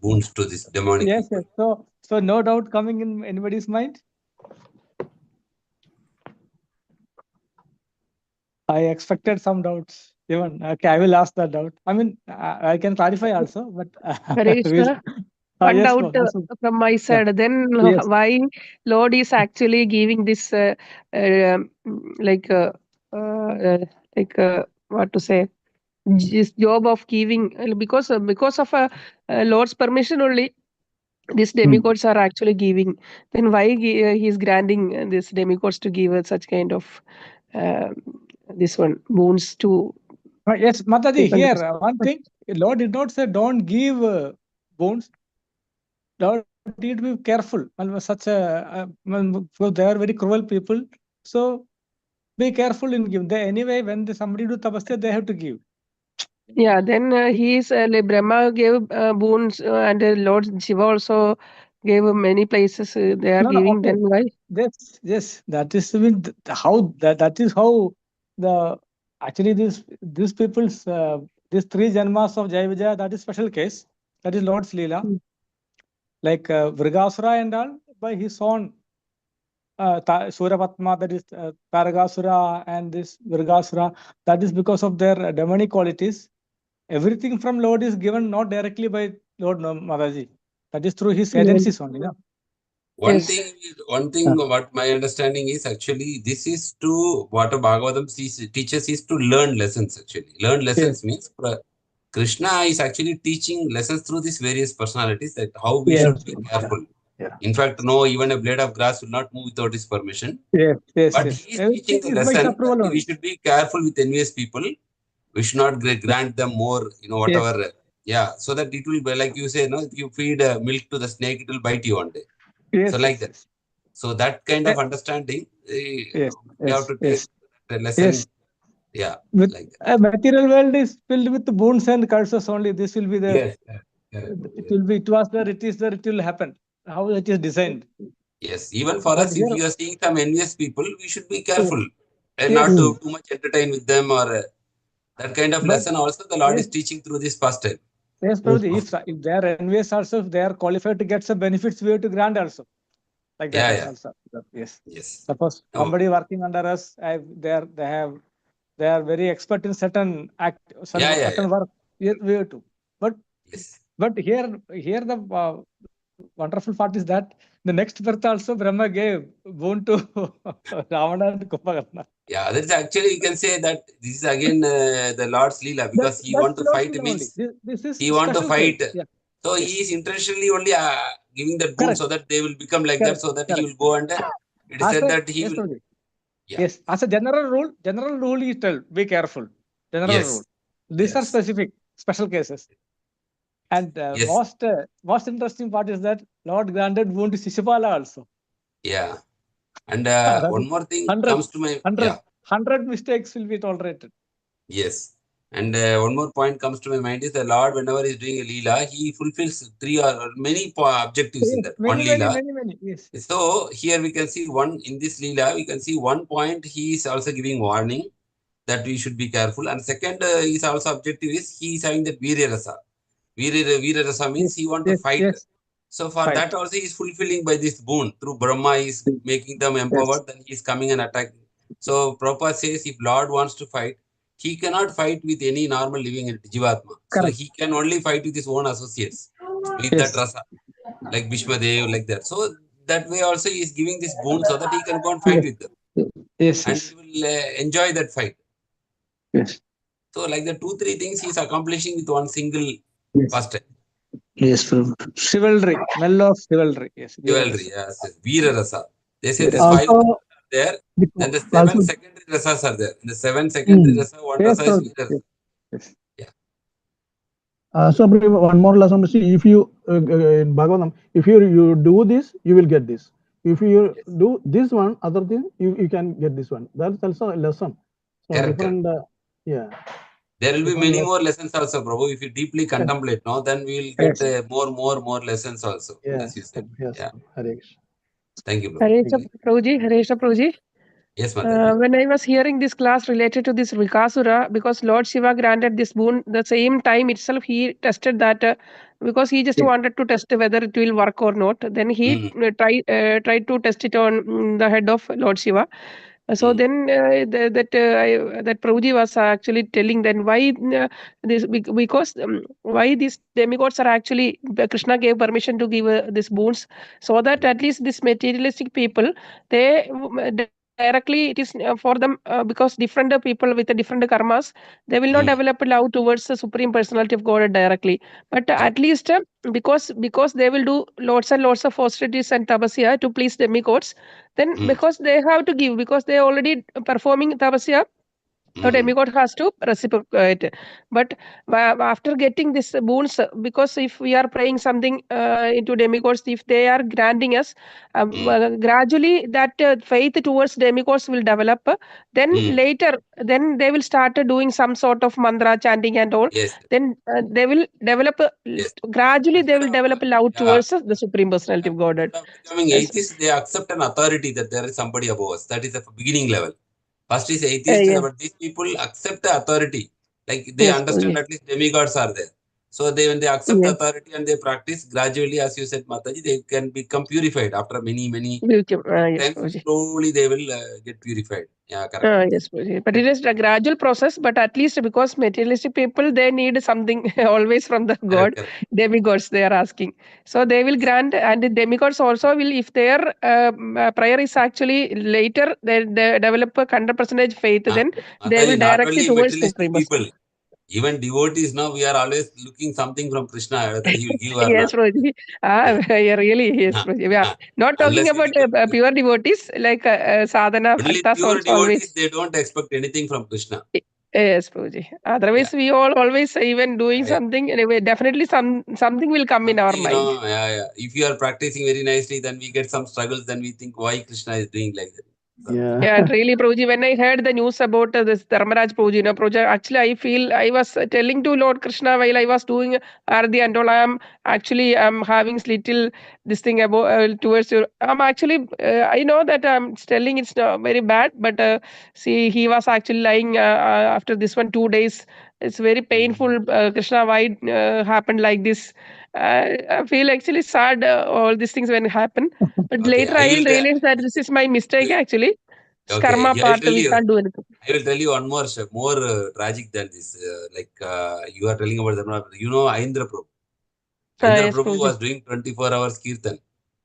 boons to this demonic people. Yes. So no doubt coming in anybody's mind? I expected some doubts. Even okay, I will ask that doubt. I mean, I can clarify also, but one yes, doubt from my side. Yeah. Then Yes. why Lord is actually giving this what to say, this job of giving, because of Lord's permission only these demigods are actually giving. Then why he is granting this demigods to give such kind of this one boons to? Yes, Mataji, here one thing, Lord did not say don't give boons. Lord need to be careful. Such a they are very cruel people. So be careful in giving. They anyway, when somebody do tapasya, they have to give. Yeah, then he is like Brahma gave boons, and Lord Shiva also gave many places they are giving. Okay. Then why? Yes. That is how that is how the actually these people's these 3 janmas of Jai Vijaya, that is special case. That is Lord's Leela. Like Vrigasura and all, by his own Surapatma, that is Taragasura and this Vrigasura, that is because of their demonic qualities. Everything from Lord is given not directly by Lord Mataji. That is through his agencies only. No? One thing, what my understanding is actually this is to what a Bhagavatam teaches is to learn lessons actually. Learn lessons means Krishna is actually teaching lessons through these various personalities that how we should be careful. In fact, no, even a blade of grass will not move without his permission. But he is teaching the lesson that we should be careful with envious people. We should not grant them more, whatever. Yeah, so that it will be like you say, if you feed milk to the snake, it will bite you one day. So like that. So that kind of understanding, we have to take the lesson. Yeah, like that. A material world is filled with boons and curses only. This will be the. It was there. It is there. It will happen. How it is designed. Yes, even for us, if you are seeing some envious people, we should be careful and not to too much entertain with them or that kind of lesson. Also, the Lord is teaching through this pastime. Yes, Prabhuji, if they are envious also, if they are qualified to get some benefits, we have to grant also. Like that also. Yes. Suppose somebody working under us, they are very expert in certain certain work. We have to. But here the wonderful part is that the next birth also Brahma gave boon to Ravana and Kumbhakarna. Yeah, that's actually you can say that this is again the Lord's Leela, because he want to Lord's fight Leela means only. This is he want to special case. fight. Yeah. So Yes. he is intentionally only giving that boon Correct. so that they will become like Correct. that, so that Correct. he will go and it is As said a, that he yes, will. Prabhuji. Yeah. Yes, as a general rule is tell, be careful. General Yes. rule. These are Yes. specific, special cases. And Yes. most interesting part is that Lord granted boon to Shishupala also. Yeah. And one more thing 100, comes to my 100 mistakes will be tolerated. Yes. And one more point comes to my mind is the Lord, whenever he is doing a Leela, he fulfills three or many objectives in that one Leela. Many. Yes. So here we can see one in this Leela, we can see one point he is also giving warning that we should be careful. And second, his also objective is he is having that Virya Rasa. Virya Rasa means he want to fight. Yes. So for Fight. that also he is fulfilling by this boon. Through Brahma is making them empowered, then he is coming and attacking. So Prabhupada says if Lord wants to fight, he cannot fight with any normal living entity, Jivatma. So he can only fight with his own associates, with that rasa, like Bhishma Dev, like that. So that way also he is giving this boon so that he can go and fight with them. Yes. And he will enjoy that fight. Yes. So like the 2-3 things he is accomplishing with one single first time. Yes, chivalry, well of chivalry. Yes, Chivalry, yes. Veera Rasa. They say these Also, 5 rasas are there, then the 7 also- secondary rasas are there. In the 7 secondary rasa, one rasa is Veera Rasa. Yes. So one more lesson. See, if you in Bhagavatam, if you do this, you will get this. If you do this one, other thing, you can get this one. That's also a lesson. So Correct, different, yeah. There will be many Different more lessons also, Prabhu. If you deeply contemplate, no, then we will get more lessons also. Yeah. As you said. Yes. Yeah. Hare Krishna. Thank you, Prabhu. Haresha Prabhuji. Yes, Mataji. When I was hearing this class related to this Vikasura, because Lord Shiva granted this boon, the same time itself he tested that because he just wanted to test whether it will work or not. Then he tried to test it on the head of Lord Shiva. So then that Prabhuji was actually telling then why this because why these demigods are actually Krishna gave permission to give these boons so that at least these materialistic people they directly it is for them because different people with different karmas they will not develop love towards the supreme personality of God directly, but at least because they will do lots and lots of austerities and tapasya to please demigods, then because they have to give because they are already performing tapasya, the demigod has to reciprocate. But after getting this boons, because if we are praying something into demigods, if they are granting us, gradually that faith towards demigods will develop. Then later, then they will start doing some sort of mantra chanting and all. Yes. Then they will develop, gradually they will develop love towards the Supreme Personality of Godhead. Instead of becoming atheists, they accept an authority that there is somebody above us. That is the beginning level. First is atheist, but these people accept the authority. Like they understand at least demigods are there. So when they accept authority and they practice, gradually, as you said, Mataji, they can become purified after many times. Slowly they will get purified. Yeah, correct. Yes, but it is a gradual process. But at least because materialistic people, they need something always from the God, demigods they are asking. So they will grant, and the demigods also will, if their prayer is actually later, they develop a 100% faith, then they will Not direct only it towards materialistic Supreme people, Personality. even devotees now, we are always looking something from Krishna, whether he will give or Yes, not. Roji. Really, yes, Roji. We are not talking Unless we about become pure devotees, like sadhana, only bhaktas pure also devotees, always. they don't expect anything from Krishna. Yes, Prabhuji. Otherwise, we all always even doing something anyway. Definitely, something will come in our mind. If you are practicing very nicely, then we get some struggles. Then we think why Krishna is doing like that. Yeah, really, Prabhuji. When I heard the news about this Dharmaraj Prabhuji, project, actually, I feel I was telling to Lord Krishna while I was doing Arati and all. I'm having little this thing about towards you. I'm actually I know that I'm telling it's not very bad, but see, he was actually lying after this 2 days. It's very painful. Krishna, why happened like this? I feel actually sad all these things when it happen. But later I will realize that this is my mistake actually. It's karma part. We can't do anything. I will tell you one more tragic than this. You are telling about Dharma. You know Aindra Prabhu. Aindra Prabhu was doing 24 hours kirtan.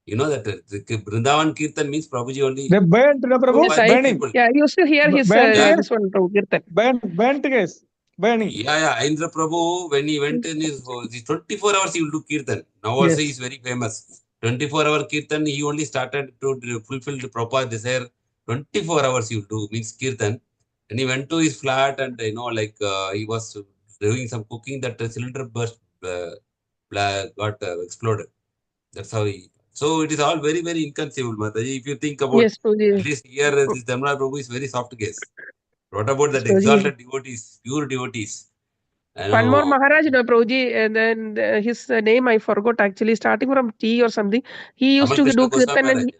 You know that the Vrindavan Kirtan means Prabhuji only. They burnt, no, Prabhu? Yes, I Burning. yeah, I used to hear his Burnt this one Prabhu Kirtan. burnt case. Burning. Yeah. Indra Prabhu, when he went in his 24 hours, he will do Kirtan. Now also he is very famous. 24-hour Kirtan, he only started to fulfill the Prabhupada desire. 24 hours he will do, means Kirtan. And he went to his flat and, he was doing some cooking, that cylinder burst, got exploded. That's how he. So it is all very, very inconceivable, Mataji. If you think about, Yes, Prabhuji. at least here, this Dhamma Prabhu is very soft case. What about that Yes, Prabhuji. exalted devotees, pure devotees? One more Maharaj, Prabhuji, and then his name I forgot actually, starting from T or something. He used to do Kirtan and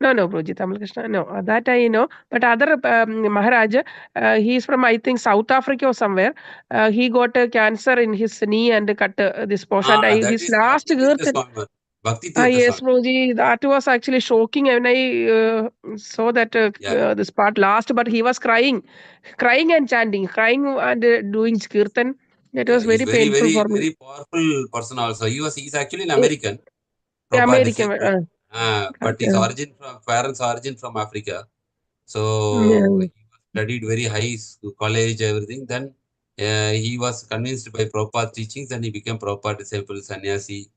no, Prabhuji, Tamal Krishna, no, that I know. But other Maharaj, he is from, I think, South Africa or somewhere. He got cancer in his knee and cut this portion. His last Kirtan. Yes, Prabhuji, that was actually shocking when I saw that this part last, but he was crying and chanting, crying and doing Kirtan. That was very painful for me. Very powerful person also. He's actually an American. American. But his parents' origin from Africa. So he studied very high school, college, everything. Then he was convinced by Prabhupada teachings and he became Prabhupada disciple, sannyasi.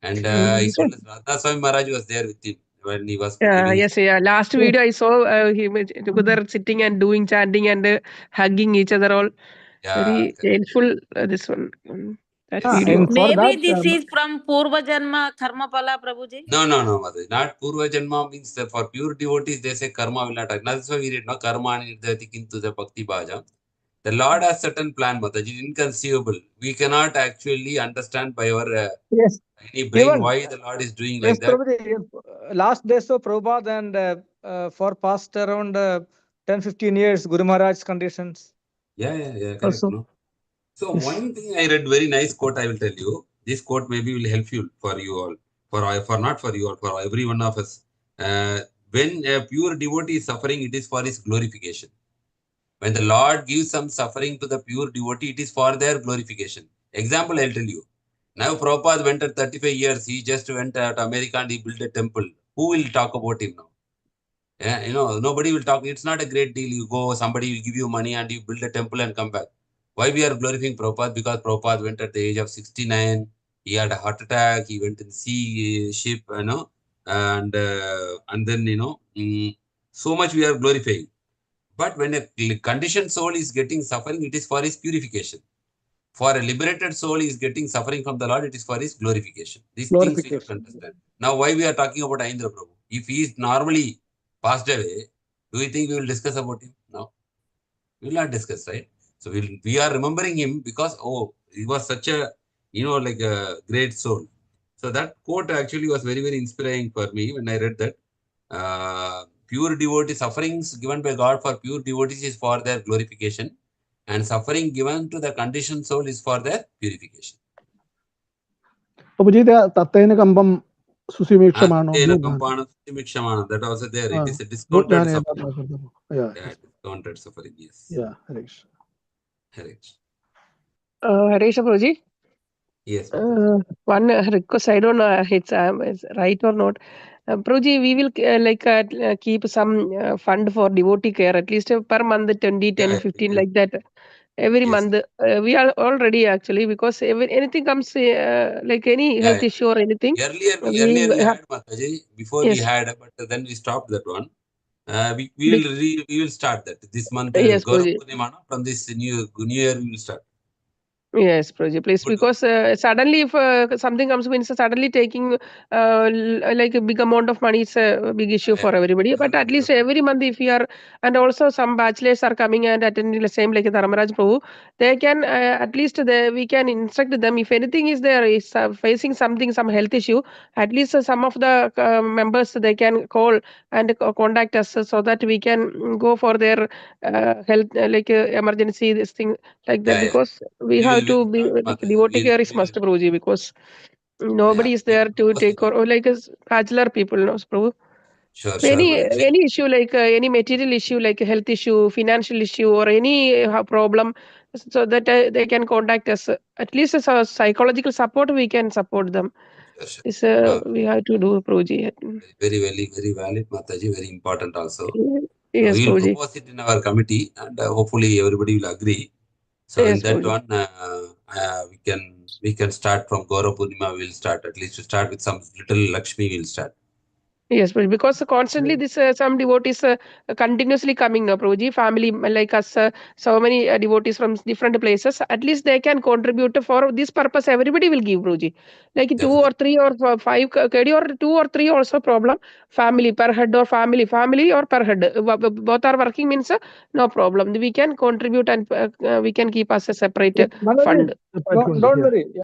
And his Holiness Radha Swami Maharaj was there with him when he was giving his. Last video I saw him together sitting and doing chanting and hugging each other all. Very painful, this one. That video. Maybe this is from Purva Janma Karma Pala, Prabhuji. No, Mother. Not Purva Janma means that for pure devotees, they say karma will not act. That's why we read, no, karma nirdhati kintu the bhakti bhaja. The Lord has certain plan, Mother. It is inconceivable. We cannot actually understand by our any brain why the Lord is doing like that. Prabhuji, last days of Prabhupada and for past around 10-15 years, Guru Maharaj's conditions. Yeah, correct. No? So one thing I read, very nice quote I will tell you. This quote maybe will help you for you all, for not for you all, for every one of us. When a pure devotee is suffering, it is for his glorification. When the Lord gives some suffering to the pure devotee, it is for their glorification. Example, I'll tell you. Now Prabhupada went at 35 years. He just went to America and he built a temple. Who will talk about him now? Yeah, nobody will talk. It's not a great deal. You go, somebody will give you money and you build a temple and come back. Why we are glorifying Prabhupada? Because Prabhupada went at the age of 69. He had a heart attack. He went in the sea ship, and then, so much we are glorifying. But when a conditioned soul is getting suffering, it is for his purification. For a liberated soul is getting suffering from the Lord, it is for his glorification. These things we should understand. Now, why we are talking about Aindra Prabhu? If he is normally passed away, do you think we will discuss about him? No. We will not discuss, right? So we are remembering him because, he was such a, like a great soul. So that quote actually was very, very inspiring for me when I read that. Pure devotee sufferings given by God for pure devotees is for their glorification, and suffering given to the conditioned soul is for their purification. That also there. It is a discounted suffering. Discounted suffering, yes. Yeah, Harish. Harish Prabhuji? Yes. One request, I don't know it's right or not. Prabhuji, we will keep some fund for devotee care, at least per month, 20, 10, 15, like that. Every month. We are all ready actually, because anything comes like any health issue or anything. Earlier we had, Mataji, before we had, but then we stopped that one. We will start that this month. From this new year we will start. Yes, Prabhuji, please, because suddenly if something comes, means suddenly taking like a big amount of money is a big issue for everybody. But at least every month, if you are, and also some bachelors are coming and attending the same like Dharmaraj Prabhu, they can at least we can instruct them if anything is there is facing something, some health issue. At least some of the members they can call and contact us so that we can go for their health like emergency this thing like that, because we have to be like devotee care is must, Prabhuji, because nobody is there to take or like bachelor people, no, Prabhu. Sure. Any issue like any material issue like a health issue, financial issue, or any problem, so that they can contact us. At least as a psychological support, we can support them. Yes, This we have to do, Prabhuji. very valid, Mataji. Very important also. Yes, We will Prabhuji. propose it in our committee, and hopefully everybody will agree. So Yes, in that Prabhuji. one, we can start from Gaura Purnima. We'll start at least to start with some little Lakshmi. We'll start. Yes, Prabhuji, because constantly this some devotees continuously coming now, Prabhuji, family like us, so many devotees from different places. At least they can contribute for this purpose. Everybody will give, Prabhuji. Like Definitely. 2 or 3 or 5 KD or 2 or 3 also problem. Family per head or family or per head. Both are working means no problem. We can contribute and we can keep us a separate fund. Don't worry.